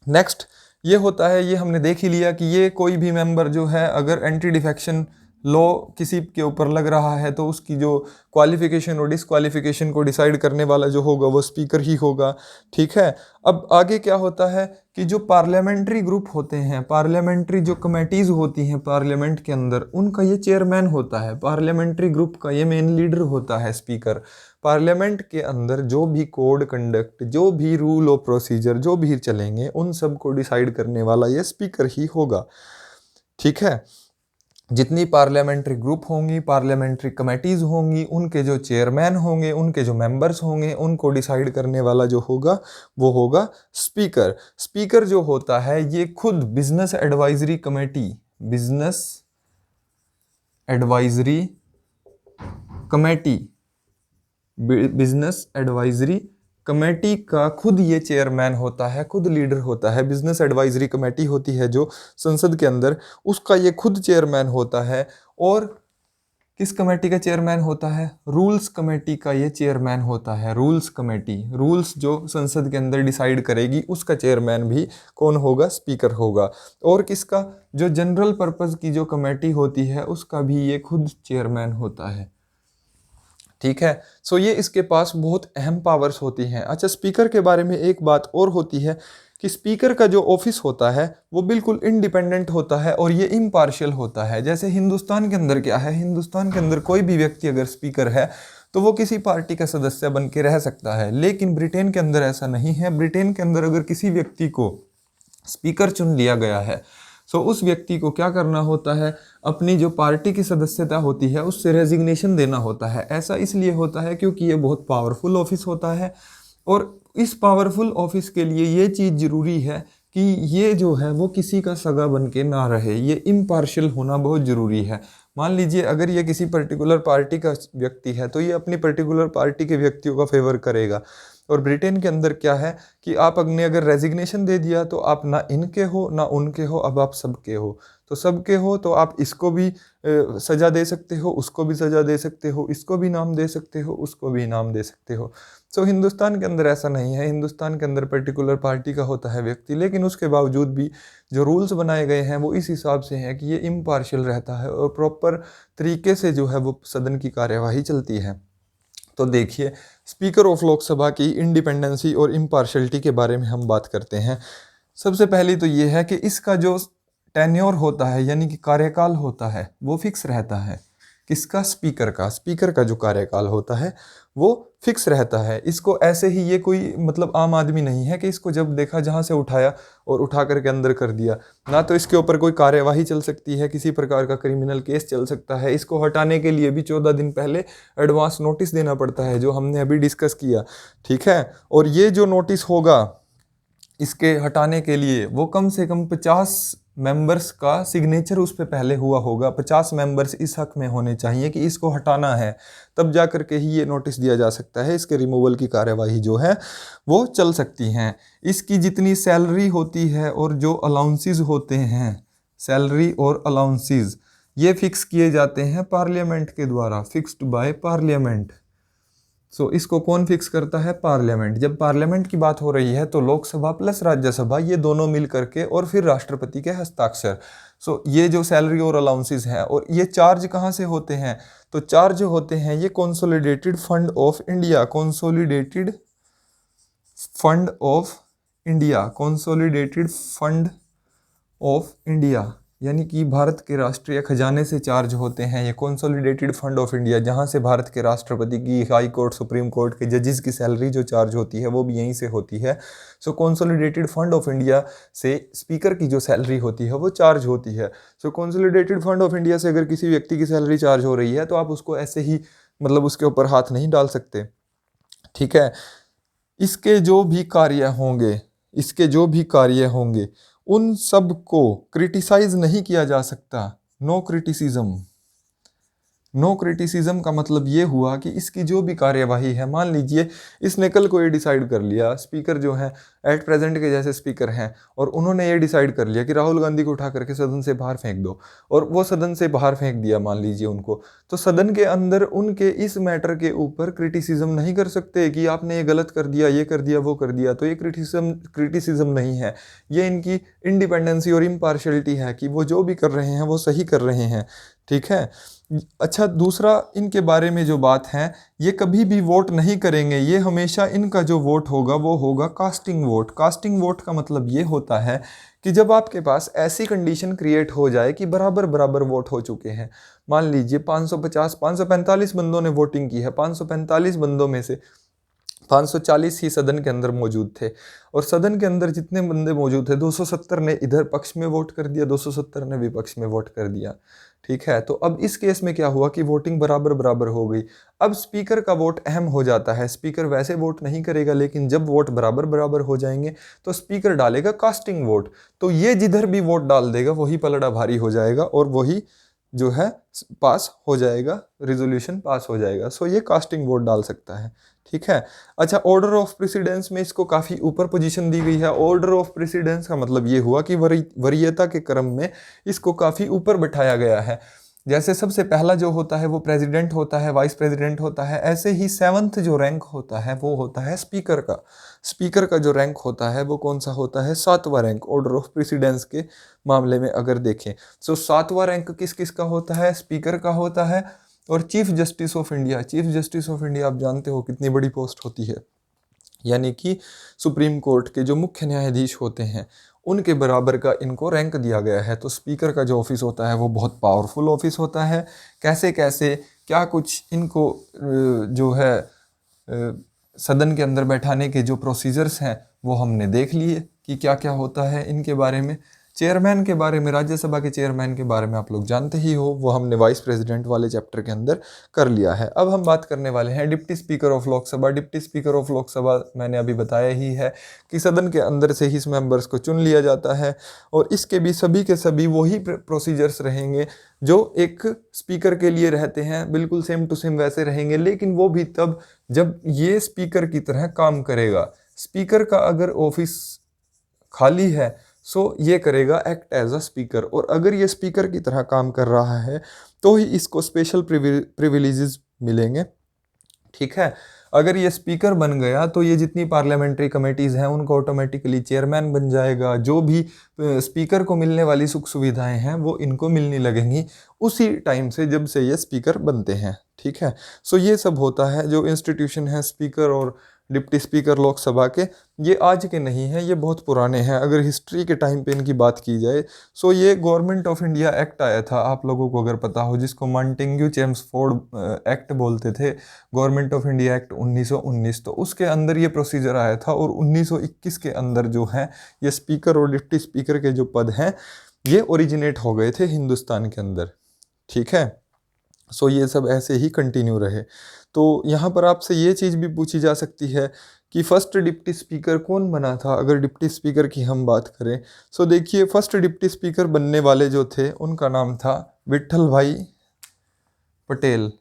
नेक्स्ट ये होता है, ये हमने देख ही लिया कि ये कोई भी मेंबर जो है अगर एंटी डिफेक्शन लॉ किसी के ऊपर लग रहा है तो उसकी जो क्वालिफिकेशन और डिसक्वालिफिकेशन को डिसाइड करने वाला जो होगा वो स्पीकर ही होगा। ठीक है। अब आगे क्या होता है कि जो पार्लियामेंट्री ग्रुप होते हैं, पार्लियामेंट्री जो कमेटीज़ होती हैं पार्लियामेंट के अंदर, उनका ये चेयरमैन होता है। पार्लियामेंट्री ग्रुप का ये मेन लीडर होता है स्पीकर। पार्लियामेंट के अंदर जो भी कोड कंडक्ट, जो भी रूल और प्रोसीजर जो भी चलेंगे उन सब को डिसाइड करने वाला ये स्पीकर ही होगा। ठीक है। जितनी पार्लियामेंट्री ग्रुप होंगी, पार्लियामेंट्री कमेटीज़ होंगी, उनके जो चेयरमैन होंगे, उनके जो मेंबर्स होंगे, उनको डिसाइड करने वाला जो होगा वो होगा स्पीकर। स्पीकर जो होता है ये खुद business advisory committee, business advisory committee, business advisory committee का खुद ये चेयरमैन होता है, खुद लीडर होता है। बिजनेस एडवाइजरी कमेटी होती है जो संसद के अंदर, उसका ये खुद चेयरमैन होता है। और किस कमेटी का चेयरमैन होता है? रूल्स कमेटी का ये चेयरमैन होता है। रूल्स कमेटी, रूल्स जो संसद के अंदर डिसाइड करेगी उसका चेयरमैन भी कौन होगा? स्पीकर होगा। और किसका? जो जनरल पर्पस की जो कमेटी होती है उसका भी ये खुद चेयरमैन होता है। ठीक है। सो ये इसके पास बहुत अहम पावर्स होती हैं। अच्छा, स्पीकर के बारे में एक बात और होती है कि स्पीकर का जो ऑफिस होता है वो बिल्कुल इंडिपेंडेंट होता है और ये इम्पार्शियल होता है। जैसे हिंदुस्तान के अंदर क्या है, हिंदुस्तान के अंदर कोई भी व्यक्ति अगर स्पीकर है तो वो किसी पार्टी का सदस्य बन के रह सकता है, लेकिन ब्रिटेन के अंदर ऐसा नहीं है। ब्रिटेन के अंदर अगर किसी व्यक्ति को स्पीकर चुन लिया गया है तो उस व्यक्ति को क्या करना होता है? अपनी जो पार्टी की सदस्यता होती है उससे रेजिग्नेशन देना होता है। ऐसा इसलिए होता है क्योंकि ये बहुत पावरफुल ऑफिस होता है और इस पावरफुल ऑफिस के लिए ये चीज़ ज़रूरी है कि ये जो है वो किसी का सगा बन के ना रहे, ये इम्पार्शियल होना बहुत ज़रूरी है। मान लीजिए अगर ये किसी पर्टिकुलर पार्टी का व्यक्ति है तो ये अपनी पर्टिकुलर पार्टी के व्यक्तियों का फेवर करेगा। और ब्रिटेन के अंदर क्या है कि आप अगर रेजिग्नेशन दे दिया तो आप ना इनके हो ना उनके हो, अब आप सबके हो। तो सबके हो तो आप इसको भी सज़ा दे सकते हो, उसको भी सज़ा दे सकते हो, इसको भी इनाम दे सकते हो, उसको भी इनाम दे सकते हो। सो हिंदुस्तान के अंदर ऐसा नहीं है। हिंदुस्तान के अंदर पर्टिकुलर पार्टी का होता है व्यक्ति, लेकिन उसके बावजूद भी जो रूल्स बनाए गए हैं वो इस हिसाब से हैं कि ये इम्पार्शियल रहता है और प्रॉपर तरीके से जो है वो सदन की कार्यवाही चलती है। तो देखिए, स्पीकर ऑफ लोकसभा की इंडिपेंडेंसी और इम्पार्शलिटी के बारे में हम बात करते हैं। सबसे पहली तो ये है कि इसका जो टेन्योर होता है यानी कि कार्यकाल होता है वो फिक्स रहता है। किसका? स्पीकर का जो कार्यकाल होता है वो फिक्स रहता है। इसको ऐसे ही, ये कोई मतलब आम आदमी नहीं है कि इसको जब देखा जहाँ से उठाया और उठा करके अंदर कर दिया। ना तो इसके ऊपर कोई कार्यवाही चल सकती है, किसी प्रकार का क्रिमिनल केस चल सकता है। इसको हटाने के लिए भी 14 दिन पहले एडवांस नोटिस देना पड़ता है, जो हमने अभी डिस्कस किया। ठीक है, और ये जो नोटिस होगा इसके हटाने के लिए वो कम से कम 50 मेंबर्स का सिग्नेचर उस पर पहले हुआ होगा। 50 मेंबर्स इस हक में होने चाहिए कि इसको हटाना है, तब जा करके ही ये नोटिस दिया जा सकता है। इसके रिमूवल की कार्यवाही जो है वो चल सकती हैं। इसकी जितनी सैलरी होती है और जो अलाउंसेस होते हैं, सैलरी और अलाउंसेस, ये फिक्स किए जाते हैं पार्लियामेंट के द्वारा, फिक्स्ड बाय पार्लियामेंट। इसको कौन फिक्स करता है? पार्लियामेंट। जब पार्लियामेंट की बात हो रही है तो लोकसभा प्लस राज्यसभा ये दोनों मिल करके और फिर राष्ट्रपति के हस्ताक्षर। ये जो सैलरी और अलाउंसेस है, और ये चार्ज कहाँ से होते हैं? तो चार्ज होते हैं ये consolidated fund of India, consolidated fund of India, consolidated fund of India, यानी कि भारत के राष्ट्रीय खजाने से चार्ज होते हैं ये कंसोलिडेटेड फंड ऑफ इंडिया, जहां से भारत के राष्ट्रपति की, हाई कोर्ट, सुप्रीम कोर्ट के जजेस की सैलरी जो चार्ज होती है वो भी यहीं से होती है। कंसोलिडेटेड फंड ऑफ इंडिया से स्पीकर की जो सैलरी होती है वो चार्ज होती है। कंसोलिडेटेड फंड ऑफ इंडिया से अगर किसी व्यक्ति की सैलरी चार्ज हो रही है तो आप उसको ऐसे ही मतलब उसके ऊपर हाथ नहीं डाल सकते। ठीक है, इसके जो भी कार्य होंगे, इसके जो भी कार्य होंगे उन सब को क्रिटिसाइज नहीं किया जा सकता। No criticism. नो क्रिटिसिज्म का मतलब ये हुआ कि इसकी जो भी कार्यवाही है, मान लीजिए इसने कल को ये डिसाइड कर लिया, स्पीकर जो है एट प्रेजेंट के जैसे स्पीकर हैं, और उन्होंने ये डिसाइड कर लिया कि राहुल गांधी को उठा करके सदन से बाहर फेंक दो, और वो सदन से बाहर फेंक दिया मान लीजिए उनको, तो सदन के अंदर उनके इस मैटर के ऊपर क्रिटिसिज्म नहीं कर सकते कि आपने ये गलत कर दिया, ये कर दिया, वो कर दिया। तो ये क्रिटिसिज्म नहीं है, ये इनकी इंडिपेंडेंसी और इम्पार्शलिटी है कि वो जो भी कर रहे हैं वो सही कर रहे हैं। ठीक है। अच्छा, दूसरा इनके बारे में जो बात है, ये कभी भी वोट नहीं करेंगे। ये हमेशा इनका जो वोट होगा वो होगा कास्टिंग वोट। कास्टिंग वोट का मतलब ये होता है कि जब आपके पास ऐसी कंडीशन क्रिएट हो जाए कि बराबर बराबर वोट हो चुके हैं, मान लीजिए 545 बंदों ने वोटिंग की है, 545 बंदों में से 540 ही सदन के अंदर मौजूद थे, और सदन के अंदर जितने बंदे मौजूद थे 270 ने इधर पक्ष में वोट कर दिया, 270 ने विपक्ष में वोट कर दिया। ठीक है, तो अब इस केस में क्या हुआ कि वोटिंग बराबर बराबर हो गई। अब स्पीकर का वोट अहम हो जाता है। स्पीकर वैसे वोट नहीं करेगा, लेकिन जब वोट बराबर बराबर हो जाएंगे तो स्पीकर डालेगा कास्टिंग वोट। तो ये जिधर भी वोट डाल देगा वही पलड़ा भारी हो जाएगा और वही जो है पास हो जाएगा, रिजोल्यूशन पास हो जाएगा। ये कास्टिंग वोट डाल सकता है। ठीक है। अच्छा, ऑर्डर ऑफ प्रेसिडेंस में इसको काफ़ी ऊपर पोजीशन दी गई है। ऑर्डर ऑफ प्रेसिडेंस का मतलब ये हुआ कि वरीयता के क्रम में इसको काफ़ी ऊपर बिठाया गया है। जैसे सबसे पहला जो होता है वो प्रेसिडेंट होता है, वाइस प्रेसिडेंट होता है, ऐसे ही 7th जो रैंक होता है वो होता है स्पीकर का। स्पीकर का जो रैंक होता है वो कौन सा होता है? 7वां रैंक, ऑर्डर ऑफ प्रेसिडेंस के मामले में अगर देखें। 7वां रैंक किस किस का होता है? स्पीकर का होता है। और chief justice of India, chief justice of India आप जानते हो कितनी बड़ी पोस्ट होती है, यानी कि सुप्रीम कोर्ट के जो मुख्य न्यायाधीश होते हैं उनके बराबर का इनको रैंक दिया गया है। तो स्पीकर का जो ऑफिस होता है वो बहुत पावरफुल ऑफिस होता है। कैसे कैसे क्या कुछ इनको जो है सदन के अंदर बैठाने के जो प्रोसीजर्स हैं वो हमने देख लिए कि क्या क्या होता है इनके बारे में। चेयरमैन के बारे में, राज्यसभा के चेयरमैन के बारे में आप लोग जानते ही हो, वो हमने वाइस प्रेसिडेंट वाले चैप्टर के अंदर कर लिया है। अब हम बात करने वाले हैं deputy speaker of Lok Sabha. Deputy speaker of Lok Sabha मैंने अभी बताया ही है कि सदन के अंदर से ही इस मेंबर्स को चुन लिया जाता है, और इसके भी सभी के सभी वही प्रोसीजर्स रहेंगे जो एक स्पीकर के लिए रहते हैं, बिल्कुल सेम टू सेम वैसे रहेंगे, लेकिन वो भी तब जब ये स्पीकर की तरह काम करेगा। स्पीकर का अगर ऑफिस खाली है ये करेगा एक्ट एज अ स्पीकर, और अगर ये स्पीकर की तरह काम कर रहा है तो ही इसको स्पेशल प्रिविलेजेस मिलेंगे। ठीक है। अगर ये स्पीकर बन गया तो ये जितनी पार्लियामेंट्री कमेटीज़ हैं उनको ऑटोमेटिकली चेयरमैन बन जाएगा, जो भी स्पीकर को मिलने वाली सुख सुविधाएं हैं वो इनको मिलने लगेंगी उसी टाइम से जब से ये स्पीकर बनते हैं। ठीक है, सो ये सब होता है। जो इंस्टीट्यूशन है स्पीकर और डिप्टी स्पीकर लोकसभा के, ये आज के नहीं हैं, ये बहुत पुराने हैं। अगर हिस्ट्री के टाइम पे इनकी बात की जाए, सो ये गवर्नमेंट ऑफ इंडिया एक्ट आया था, आप लोगों को अगर पता हो, जिसको मॉन्टेग्यू चेम्सफोर्ड एक्ट बोलते थे, गवर्नमेंट ऑफ इंडिया एक्ट 1919। तो उसके अंदर ये प्रोसीजर आया था और 1921 के अंदर जो है ये स्पीकर और डिप्टी स्पीकर के जो पद हैं ये ओरिजिनेट हो गए थे हिंदुस्तान के अंदर। ठीक है, सो ये सब ऐसे ही कंटिन्यू रहे। तो यहाँ पर आपसे ये चीज़ भी पूछी जा सकती है कि फर्स्ट डिप्टी स्पीकर कौन बना था। अगर डिप्टी स्पीकर की हम बात करें, सो देखिए फर्स्ट डिप्टी स्पीकर बनने वाले जो थे उनका नाम था विट्ठल भाई पटेल।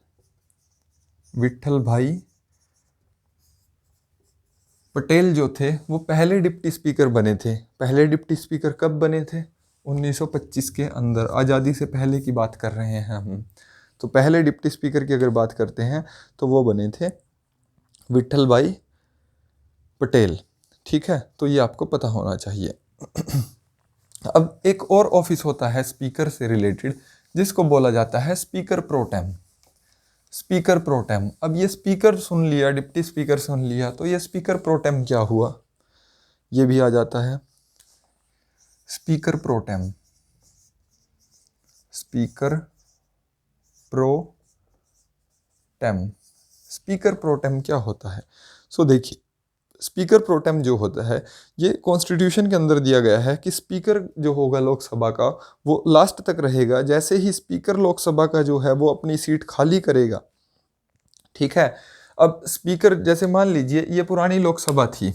विट्ठल भाई पटेल जो थे वो पहले डिप्टी स्पीकर बने थे। पहले डिप्टी स्पीकर कब बने थे? 1925 के अंदर, आज़ादी से पहले की बात कर रहे हैं हम। तो पहले डिप्टी स्पीकर की अगर बात करते हैं तो वो बने थे विट्ठल भाई पटेल। ठीक है, तो ये आपको पता होना चाहिए। अब एक और ऑफिस होता है स्पीकर से रिलेटेड जिसको बोला जाता है स्पीकर प्रोटेम। स्पीकर प्रोटेम, अब ये स्पीकर सुन लिया, डिप्टी स्पीकर सुन लिया, तो ये स्पीकर प्रोटेम क्या हुआ, ये भी आ जाता है। Speaker pro tem, speaker pro tem, speaker pro tem क्या होता है? सो देखिए स्पीकर प्रोटेम जो होता है ये कॉन्स्टिट्यूशन के अंदर दिया गया है कि स्पीकर जो होगा लोकसभा का वो लास्ट तक रहेगा। जैसे ही स्पीकर लोकसभा का जो है वो अपनी सीट खाली करेगा, ठीक है, अब स्पीकर जैसे मान लीजिए ये पुरानी लोकसभा थी,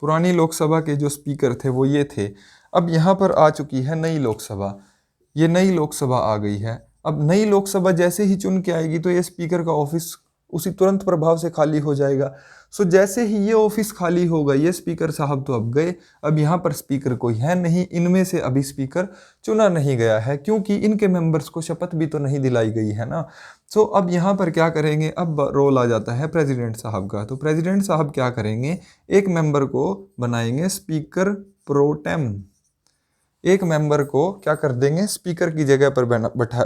पुरानी लोकसभा के जो स्पीकर थे वो ये थे। अब यहाँ पर आ चुकी है नई लोकसभा, ये नई लोकसभा आ गई है। अब नई लोकसभा जैसे ही चुन के आएगी तो ये स्पीकर का ऑफिस उसी तुरंत प्रभाव से खाली हो जाएगा। सो जैसे ही ये ऑफिस खाली होगा, ये स्पीकर साहब तो अब गए, अब यहाँ पर स्पीकर कोई है नहीं, इनमें से अभी स्पीकर चुना नहीं गया है क्योंकि इनके मेंबर्स को शपथ भी तो नहीं दिलाई गई है ना। सो अब यहाँ पर क्या करेंगे, अब रोल आ जाता है प्रेसिडेंट साहब का। तो प्रेसिडेंट साहब क्या करेंगे, एक मेंबर को बनाएंगे स्पीकर प्रोटेम, एक मेंबर को क्या कर देंगे, स्पीकर की जगह पर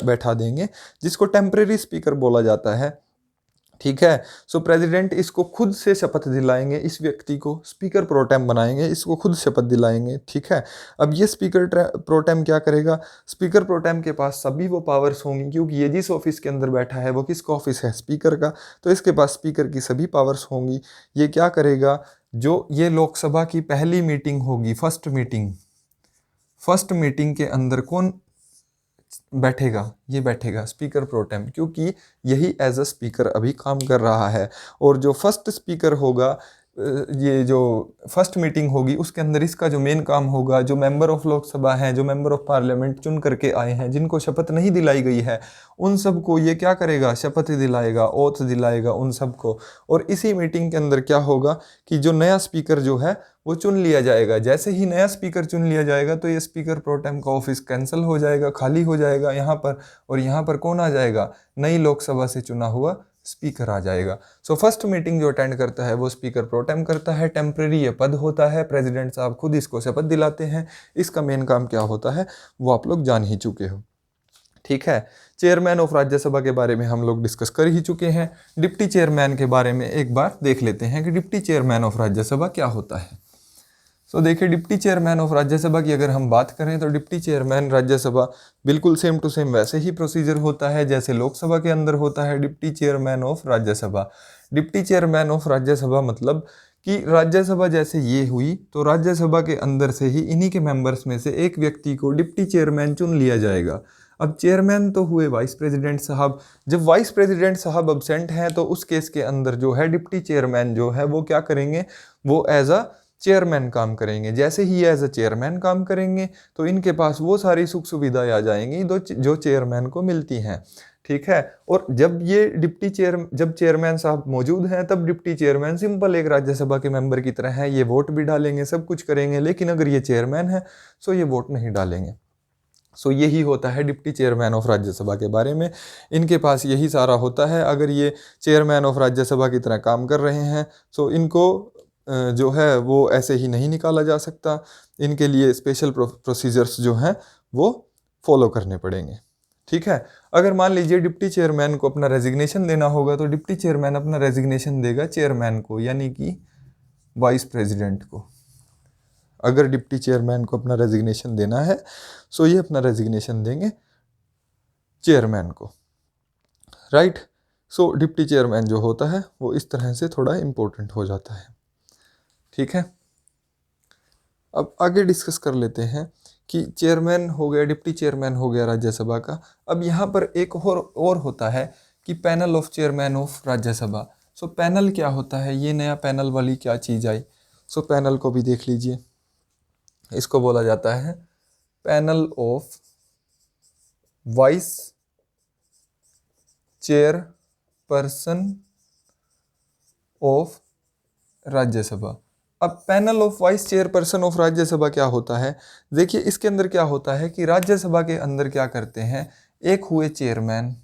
बैठा देंगे, जिसको टेम्परेरी स्पीकर बोला जाता है। ठीक है, सो प्रेसिडेंट इसको खुद से शपथ दिलाएंगे, इस व्यक्ति को स्पीकर प्रोटेम बनाएंगे, इसको खुद शपथ दिलाएंगे। ठीक है, अब ये स्पीकर प्रोटेम क्या करेगा, स्पीकर प्रोटेम के पास सभी वो पावर्स होंगी क्योंकि ये जिस ऑफिस के अंदर बैठा है वो किसका ऑफिस है, स्पीकर का, तो इसके पास स्पीकर की सभी पावर्स होंगी। ये क्या करेगा, जो ये लोकसभा की पहली मीटिंग होगी, फर्स्ट मीटिंग के अंदर कौन बैठेगा, ये बैठेगा स्पीकर प्रोटेम, क्योंकि यही एज अ स्पीकर अभी काम कर रहा है। और जो फर्स्ट स्पीकर होगा, ये जो फर्स्ट मीटिंग होगी उसके अंदर इसका जो मेन काम होगा, जो मेंबर ऑफ लोकसभा हैं, जो मेंबर ऑफ पार्लियामेंट चुन करके आए हैं, जिनको शपथ नहीं दिलाई गई है, उन सबको ये क्या करेगा, शपथ दिलाएगा, ओथ दिलाएगा उन सबको। और इसी मीटिंग के अंदर क्या होगा कि जो नया स्पीकर जो है वो चुन लिया जाएगा। जैसे ही नया स्पीकर चुन लिया जाएगा तो ये स्पीकर प्रोटेम का ऑफिस कैंसिल हो जाएगा, खाली हो जाएगा यहाँ पर, और यहाँ पर कौन आ जाएगा, नई लोकसभा से चुना हुआ स्पीकर आ जाएगा। सो फर्स्ट मीटिंग जो अटेंड करता है वो स्पीकर प्रोटेम करता है, टेम्परेरी ये पद होता है, प्रेसिडेंट साहब खुद इसको शपथ दिलाते हैं। इसका मेन काम क्या होता है वो आप लोग जान ही चुके हो। ठीक है, चेयरमैन ऑफ राज्यसभा के बारे में हम लोग डिस्कस कर ही चुके हैं। डिप्टी चेयरमैन के बारे में एक बार देख लेते हैं कि डिप्टी चेयरमैन ऑफ राज्यसभा क्या होता है। सो देखिए डिप्टी चेयरमैन ऑफ राज्यसभा की अगर हम बात करें तो डिप्टी चेयरमैन राज्यसभा बिल्कुल सेम टू सेम वैसे ही प्रोसीजर होता है जैसे लोकसभा के अंदर होता है। Deputy chairman of Rajya Sabha, deputy chairman of Rajya Sabha मतलब कि राज्यसभा जैसे ये हुई तो राज्यसभा के अंदर से ही इन्हीं के मेंबर्स में से एक व्यक्ति को डिप्टी चेयरमैन चुन लिया जाएगा। अब चेयरमैन तो हुए वाइस प्रेसिडेंट साहब, जब वाइस प्रेसिडेंट साहब अब्सेंट हैं तो उस केस के अंदर जो है डिप्टी चेयरमैन जो है वो क्या करेंगे, वो एज अ चेयरमैन काम करेंगे। जैसे ही एज अ चेयरमैन काम करेंगे तो इनके पास वो सारी सुख सुविधाएं आ जाएंगी जो चेयरमैन को मिलती हैं। ठीक है, और जब चेयरमैन साहब मौजूद हैं तब डिप्टी चेयरमैन सिंपल एक राज्यसभा के मेंबर की तरह है, ये वोट भी डालेंगे, सब कुछ करेंगे, लेकिन अगर ये चेयरमैन है तो ये वोट नहीं डालेंगे। सो यही होता है डिप्टी चेयरमैन ऑफ राज्यसभा के बारे में। इनके पास यही सारा होता है। अगर ये चेयरमैन ऑफ राज्यसभा की तरह काम कर रहे हैं सो इनको जो है वो ऐसे ही नहीं निकाला जा सकता। इनके लिए स्पेशल प्रोसीजर्स जो हैं वो फॉलो करने पड़ेंगे। ठीक है। अगर मान लीजिए डिप्टी चेयरमैन को अपना रेजिग्नेशन देना होगा तो डिप्टी चेयरमैन अपना रेजिग्नेशन देगा चेयरमैन को, यानी कि वाइस प्रेसिडेंट को। अगर डिप्टी चेयरमैन को अपना रेजिग्नेशन देना है सो ये अपना रेजिग्नेशन देंगे चेयरमैन को, राइट। सो डिप्टी चेयरमैन जो होता है वो इस तरह से थोड़ा इम्पोर्टेंट हो जाता है। ठीक है। अब आगे डिस्कस कर लेते हैं कि चेयरमैन हो गया, डिप्टी चेयरमैन हो गया राज्यसभा का। अब यहाँ पर एक और होता है कि panel of chairman of Rajya Sabha. So panel क्या होता है, ये नया पैनल वाली क्या चीज़ आई। सो पैनल को भी देख लीजिए। इसको बोला जाता है panel of vice chairperson of Rajya Sabha. अब panel of vice chairperson of Rajya Sabha क्या होता है, देखिए इसके अंदर क्या होता है कि राज्यसभा के अंदर क्या करते हैं, एक हुए चेयरमैन,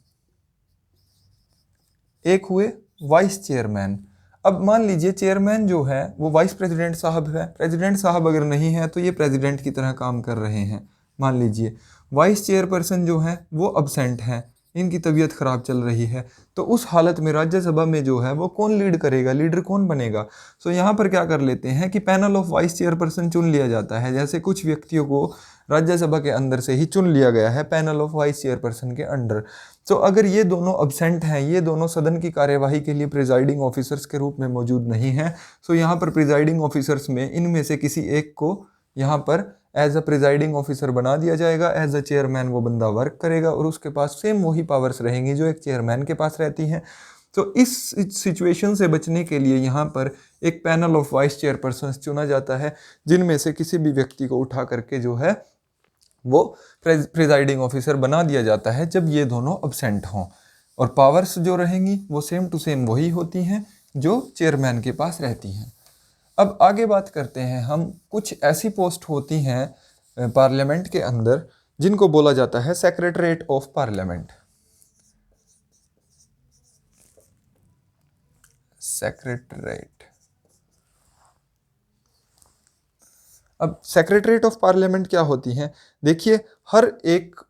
एक हुए वाइस चेयरमैन। अब मान लीजिए चेयरमैन जो है वो वाइस प्रेसिडेंट साहब है, प्रेसिडेंट साहब अगर नहीं है तो ये प्रेसिडेंट की तरह काम कर रहे हैं। मान लीजिए वाइस चेयरपर्सन जो है वो अब्सेंट हैं, इनकी तबीयत ख़राब चल रही है, तो उस हालत में राज्यसभा में जो है वो कौन लीड करेगा, लीडर कौन बनेगा। सो यहाँ पर क्या कर लेते हैं कि पैनल ऑफ वाइस चेयरपर्सन चुन लिया जाता है। जैसे कुछ व्यक्तियों को राज्यसभा के अंदर से ही चुन लिया गया है पैनल ऑफ वाइस चेयरपर्सन के अंडर। तो अगर ये दोनों अब्सेंट हैं, ये दोनों सदन की कार्यवाही के लिए प्रिजाइडिंग ऑफिसर्स के रूप में मौजूद नहीं हैं, सो यहाँ पर प्रिजाइडिंग ऑफिसर्स में इनमें से किसी एक को यहाँ पर एज अ प्रिजाइडिंग ऑफिसर बना दिया जाएगा। एज अ चेयरमैन वो बंदा वर्क करेगा और उसके पास सेम वही पावर्स रहेंगी जो एक चेयरमैन के पास रहती हैं। तो इस सिचुएशन से बचने के लिए यहाँ पर एक पैनल ऑफ वाइस चेयरपर्सन चुना जाता है, जिनमें से किसी भी व्यक्ति को उठा करके जो है वो प्रिजाइडिंग ऑफिसर बना दिया जाता है जब ये दोनों अब्सेंट हों। और पावर्स जो रहेंगी वो सेम टू सेम वही होती हैं जो चेयरमैन के पास रहती हैं। अब आगे बात करते हैं हम, कुछ ऐसी पोस्ट होती हैं पार्लियामेंट के अंदर जिनको बोला जाता है सेक्रेटरीट ऑफ पार्लियामेंट। सेक्रेटरीट। अब सेक्रेटरीट ऑफ पार्लियामेंट क्या होती हैं, देखिए हर एक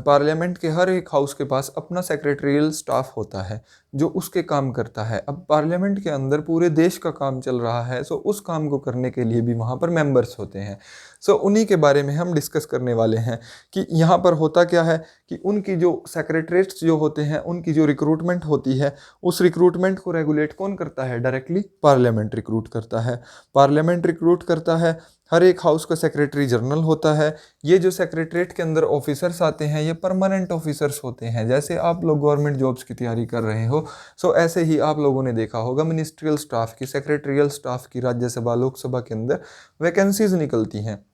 पार्लियामेंट के हर एक हाउस के पास अपना सेक्रेटरियल स्टाफ होता है जो उसके काम करता है। अब पार्लियामेंट के अंदर पूरे देश का काम चल रहा है, सो उस काम को करने के लिए भी वहाँ पर मेंबर्स होते हैं। सो उन्हीं के बारे में हम डिस्कस करने वाले हैं कि यहाँ पर होता क्या है कि उनकी जो सेक्रेटरीट्स जो होते हैं उनकी जो रिक्रूटमेंट होती है, उस रिक्रूटमेंट को रेगुलेट कौन करता है, डायरेक्टली पार्लियामेंट रिक्रूट करता है। पार्लियामेंट रिक्रूट करता है, हर एक हाउस का सेक्रेटरी जनरल होता है। ये जो सेक्रेटरीट के अंदर ऑफिसर्स आते हैं ये परमानेंट ऑफिसर्स होते हैं। जैसे आप लोग गवर्नमेंट जॉब्स की तैयारी कर रहे हो, सो ऐसे ही आप लोगों ने देखा होगा मिनिस्ट्रियल स्टाफ की, सेक्रेटरियल स्टाफ की राज्यसभा लोकसभा के अंदर वैकेंसीज निकलती हैं।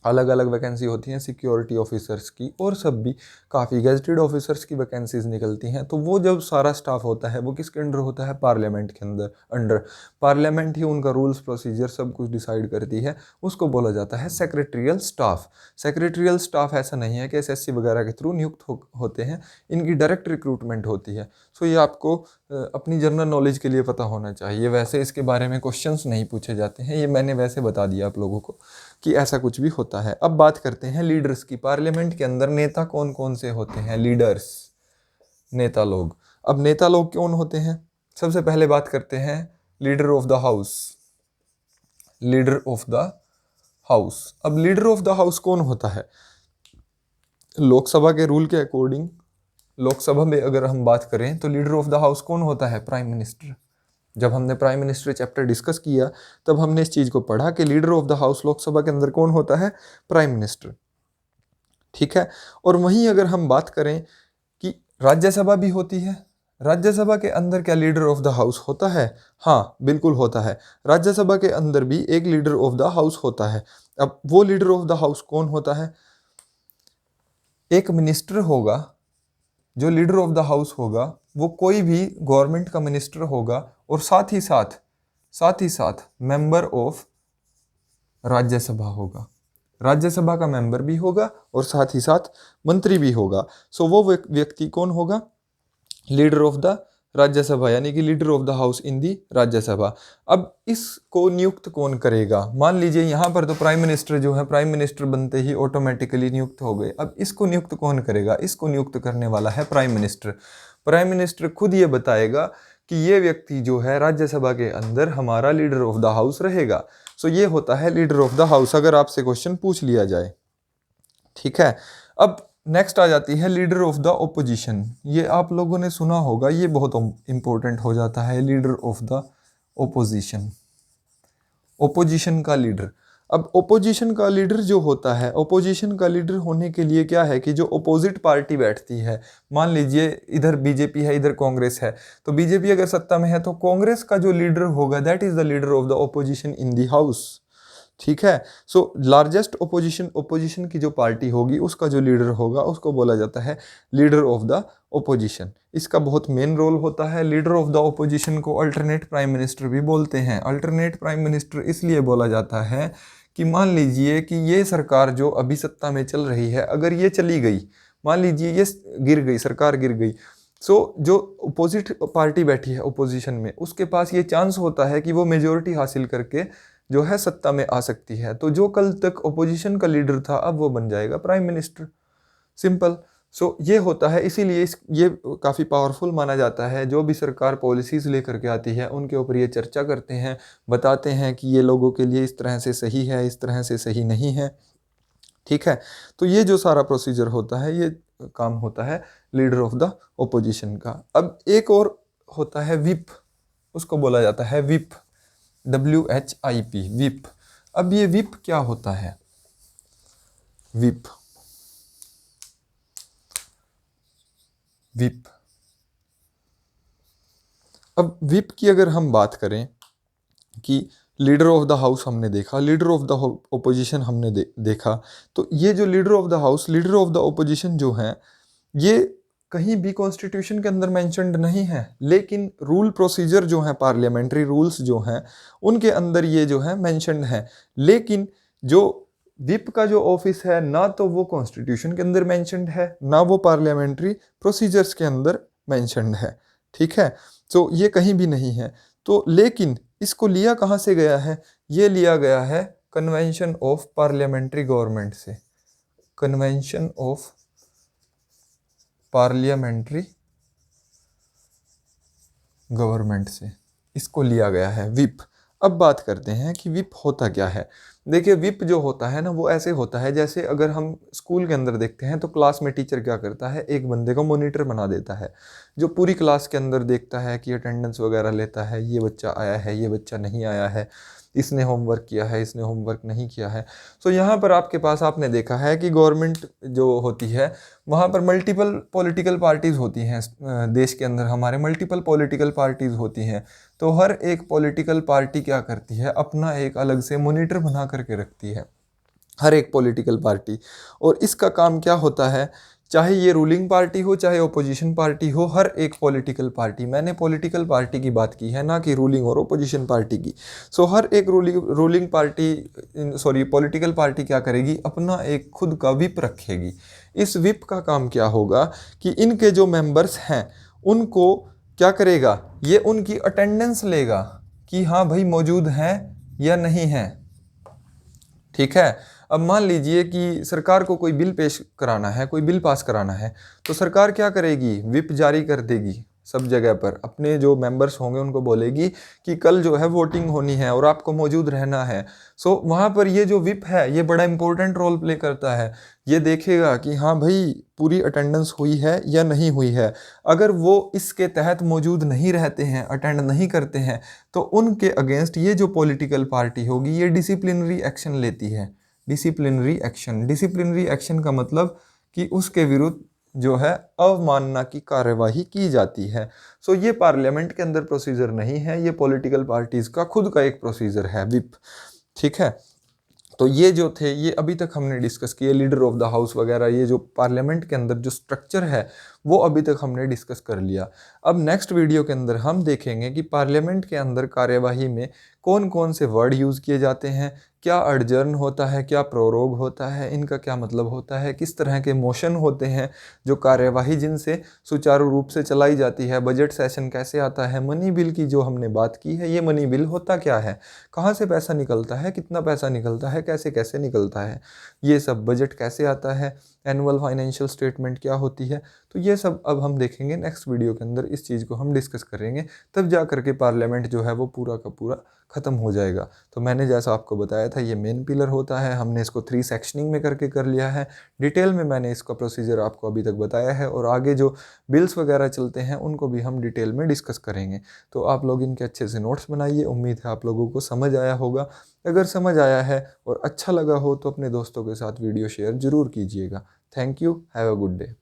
अलग अलग वैकेंसी होती हैं सिक्योरिटी ऑफिसर्स की, और सब भी काफ़ी गेजेटेड ऑफिसर्स की वैकेंसीज निकलती हैं। तो वो जब सारा स्टाफ होता है वो किसके अंडर होता है, पार्लियामेंट के अंडर। पार्लियामेंट ही उनका रूल्स प्रोसीजर सब कुछ डिसाइड करती है, उसको बोला जाता है सेक्रेटरियल स्टाफ। सेक्रेटरियल स्टाफ ऐसा नहीं है कि एसएससी वगैरह के थ्रू नियुक्त होते हैं, इनकी डायरेक्ट रिक्रूटमेंट होती है। सो ये आपको अपनी जनरल नॉलेज के लिए पता होना चाहिए। वैसे इसके बारे में क्वेश्चंस नहीं पूछे जाते हैं, ये मैंने वैसे बता दिया आप लोगों को कि ऐसा कुछ भी होता है। अब बात करते हैं लीडर्स की। पार्लियामेंट के अंदर नेता कौन कौन से होते हैं, लीडर्स, नेता लोग। अब नेता लोग कौन होते हैं, सबसे पहले बात करते हैं leader of the house. Leader of the house. अब लीडर ऑफ द हाउस कौन होता है, लोकसभा के रूल के अकॉर्डिंग लोकसभा में अगर हम बात करें तो लीडर ऑफ द हाउस कौन होता है, प्राइम मिनिस्टर। जब हमने प्राइम मिनिस्टर चैप्टर डिस्कस किया तब हमने इस चीज़ को पढ़ा कि leader of the house Lok Sabha के अंदर कौन होता है, प्राइम मिनिस्टर। ठीक है। और वहीं अगर हम बात करें कि राज्यसभा भी होती है, राज्यसभा के अंदर क्या लीडर ऑफ द हाउस होता है, हाँ बिल्कुल होता है। राज्यसभा के अंदर भी एक लीडर ऑफ द हाउस होता है। अब वो लीडर ऑफ द हाउस कौन होता है, एक मिनिस्टर होगा। जो लीडर ऑफ द हाउस होगा वो कोई भी गवर्नमेंट का मिनिस्टर होगा, और साथ ही साथ मेंबर ऑफ राज्यसभा होगा। राज्यसभा का मेंबर भी होगा और साथ ही साथ मंत्री भी होगा। सो वो व्यक्ति कौन होगा? लीडर ऑफ द राज्यसभा, यानी कि leader of the house in the Rajya Sabha. अब इसको नियुक्त कौन करेगा? मान लीजिए यहाँ पर तो प्राइम मिनिस्टर जो है, प्राइम मिनिस्टर बनते ही ऑटोमेटिकली नियुक्त हो गए। अब इसको नियुक्त कौन करेगा? इसको नियुक्त करने वाला है प्राइम मिनिस्टर। प्राइम मिनिस्टर खुद ये बताएगा कि ये व्यक्ति जो है राज्यसभा के अंदर हमारा लीडर ऑफ द हाउस रहेगा। सो ये होता है लीडर ऑफ द हाउस, अगर आपसे क्वेश्चन पूछ लिया जाए। ठीक है, अब नेक्स्ट आ जाती है लीडर ऑफ द ओपोजिशन। ये आप लोगों ने सुना होगा, ये बहुत इंपॉर्टेंट हो जाता है, leader of the opposition, opposition का लीडर। अब ओपोजिशन का लीडर जो होता है, ओपोजिशन का लीडर होने के लिए क्या है कि जो ओपोजिट पार्टी बैठती है, मान लीजिए इधर बीजेपी है, इधर कांग्रेस है, तो बीजेपी अगर सत्ता में है तो कांग्रेस का जो लीडर होगा that is the leader of the opposition in the house. ठीक है, सो लार्जेस्ट ओपोजिशन की जो पार्टी होगी उसका जो लीडर होगा उसको बोला जाता है लीडर ऑफ द ओपोजिशन। इसका बहुत मेन रोल होता है। लीडर ऑफ द ओपोजिशन को अल्टरनेट प्राइम मिनिस्टर भी बोलते हैं। अल्टरनेट प्राइम मिनिस्टर इसलिए बोला जाता है कि मान लीजिए कि ये सरकार जो अभी सत्ता में चल रही है, अगर ये चली गई, मान लीजिए ये गिर गई, सरकार गिर गई, सो जो अपोजिट पार्टी बैठी है ओपोजिशन में, उसके पास ये चांस होता है कि वो मेजोरिटी हासिल करके जो है सत्ता में आ सकती है। तो जो कल तक ओपोजिशन का लीडर था अब वो बन जाएगा प्राइम मिनिस्टर, सिंपल। सो ये होता है, इसीलिए ये काफ़ी पावरफुल माना जाता है। जो भी सरकार पॉलिसीज़ लेकर के आती है उनके ऊपर ये चर्चा करते हैं, बताते हैं कि ये लोगों के लिए इस तरह से सही है, इस तरह से सही नहीं है। ठीक है, तो ये जो सारा प्रोसीजर होता है ये काम होता है लीडर ऑफ द ओपोजिशन का। अब एक और होता है विप, उसको बोला जाता है विप, WHIP, विप। अब ये विप क्या होता है? विप, विप, अब विप की अगर हम बात करें कि लीडर ऑफ द हाउस हमने देखा, लीडर ऑफ द ओपोजिशन हमने देखा, तो ये जो leader of the house, leader of the opposition जो हैं, ये कहीं भी कॉन्स्टिट्यूशन के अंदर मेंशन्ड नहीं है, लेकिन रूल प्रोसीजर जो हैं, पार्लियामेंट्री रूल्स जो हैं, उनके अंदर ये जो है मेंशन्ड है। लेकिन जो विप का जो ऑफिस है, ना तो वो कॉन्स्टिट्यूशन के अंदर मेंशन्ड है, ना वो पार्लियामेंट्री प्रोसीजर्स के अंदर मेंशन्ड है। ठीक है, तो ये कहीं भी नहीं है। तो लेकिन इसको लिया कहाँ से गया है? ये लिया गया है कन्वेंशन ऑफ पार्लियामेंट्री गवर्नमेंट से, कन्वेंशन ऑफ पार्लियामेंट्री गवर्नमेंट से इसको लिया गया है विप। अब बात करते हैं कि विप होता क्या है। देखिए, विप जो होता है ना, वो ऐसे होता है जैसे अगर हम स्कूल के अंदर देखते हैं तो क्लास में टीचर क्या करता है, एक बंदे को मॉनिटर बना देता है, जो पूरी क्लास के अंदर देखता है कि अटेंडेंस वगैरह लेता है, ये बच्चा आया है, ये बच्चा नहीं आया है, इसने होमवर्क किया है, इसने होमवर्क नहीं किया है। सो यहाँ पर आपके पास आपने देखा है कि गवर्नमेंट जो होती है वहाँ पर मल्टीपल पॉलिटिकल पार्टीज़ होती हैं। देश के अंदर हमारे मल्टीपल पॉलिटिकल पार्टीज़ होती हैं, तो हर एक पॉलिटिकल पार्टी क्या करती है, अपना एक अलग से मॉनिटर बना करके रखती है, हर एक पॉलिटिकल पार्टी। और इसका काम क्या होता है, चाहे ये रूलिंग पार्टी हो चाहे ओपोजिशन पार्टी हो, हर एक पॉलिटिकल पार्टी, मैंने पॉलिटिकल पार्टी की बात की है ना कि रूलिंग और ओपोजिशन पार्टी की। सो हर एक ruling party, sorry political party क्या करेगी, अपना एक खुद का विप रखेगी। इस विप का काम क्या होगा कि इनके जो मेंबर्स हैं उनको क्या करेगा, ये उनकी अटेंडेंस लेगा कि हाँ भाई मौजूद हैं या नहीं हैं। ठीक है, अब मान लीजिए कि सरकार को कोई बिल पेश कराना है, कोई बिल पास कराना है, तो सरकार क्या करेगी, विप जारी कर देगी सब जगह पर, अपने जो मेंबर्स होंगे उनको बोलेगी कि कल जो है वोटिंग होनी है और आपको मौजूद रहना है। सो वहाँ पर ये जो विप है ये बड़ा इंपॉर्टेंट रोल प्ले करता है। ये देखेगा कि हाँ भाई पूरी अटेंडेंस हुई है या नहीं हुई है। अगर वो इसके तहत मौजूद नहीं रहते हैं, अटेंड नहीं करते हैं, तो उनके अगेंस्ट ये जो पॉलिटिकल पार्टी होगी ये डिसिप्लिनरी एक्शन लेती है। डिसिप्लिनरी एक्शन, डिसिप्लिनरी एक्शन का मतलब कि उसके विरुद्ध जो है अवमानना की कार्यवाही की जाती है। सो ये पार्लियामेंट के अंदर प्रोसीजर नहीं है, ये पॉलिटिकल पार्टीज़ का खुद का एक प्रोसीजर है विप। ठीक है, तो ये जो थे ये अभी तक हमने डिस्कस किए, लीडर ऑफ द हाउस वगैरह, ये जो पार्लियामेंट के अंदर जो स्ट्रक्चर है वो अभी तक हमने डिस्कस कर लिया। अब नेक्स्ट वीडियो के अंदर हम देखेंगे कि पार्लियामेंट के अंदर कार्यवाही में कौन कौन से वर्ड यूज़ किए जाते हैं, क्या अडजर्न होता है, क्या प्रोरोग होता है, इनका क्या मतलब होता है, किस तरह के मोशन होते हैं जो कार्यवाही जिनसे सुचारू रूप से चलाई जाती है, बजट सेशन कैसे आता है, मनी बिल की जो हमने बात की है, ये मनी बिल होता क्या है, कहाँ से पैसा निकलता है, कितना पैसा निकलता है, कैसे कैसे निकलता है, ये सब बजट कैसे आता है, एनुअल फाइनेंशियल स्टेटमेंट क्या होती है। तो ये सब अब हम देखेंगे नेक्स्ट वीडियो के अंदर, इस चीज़ को हम डिस्कस करेंगे, तब जा करके पार्लियामेंट जो है वो पूरा का पूरा ख़त्म हो जाएगा। तो मैंने जैसा आपको बताया था, ये मेन पिलर होता है, हमने इसको 3 सेक्शनिंग में करके कर लिया है। डिटेल में मैंने इसका प्रोसीजर आपको अभी तक बताया है, और आगे जो बिल्स वगैरह चलते हैं उनको भी हम डिटेल में डिस्कस करेंगे। तो आप लोग इनके अच्छे से नोट्स बनाइए, उम्मीद है आप लोगों को समझ आया होगा। अगर समझ आया है और अच्छा लगा हो तो अपने दोस्तों के साथ वीडियो शेयर ज़रूर कीजिएगा। Thank you, have a good day.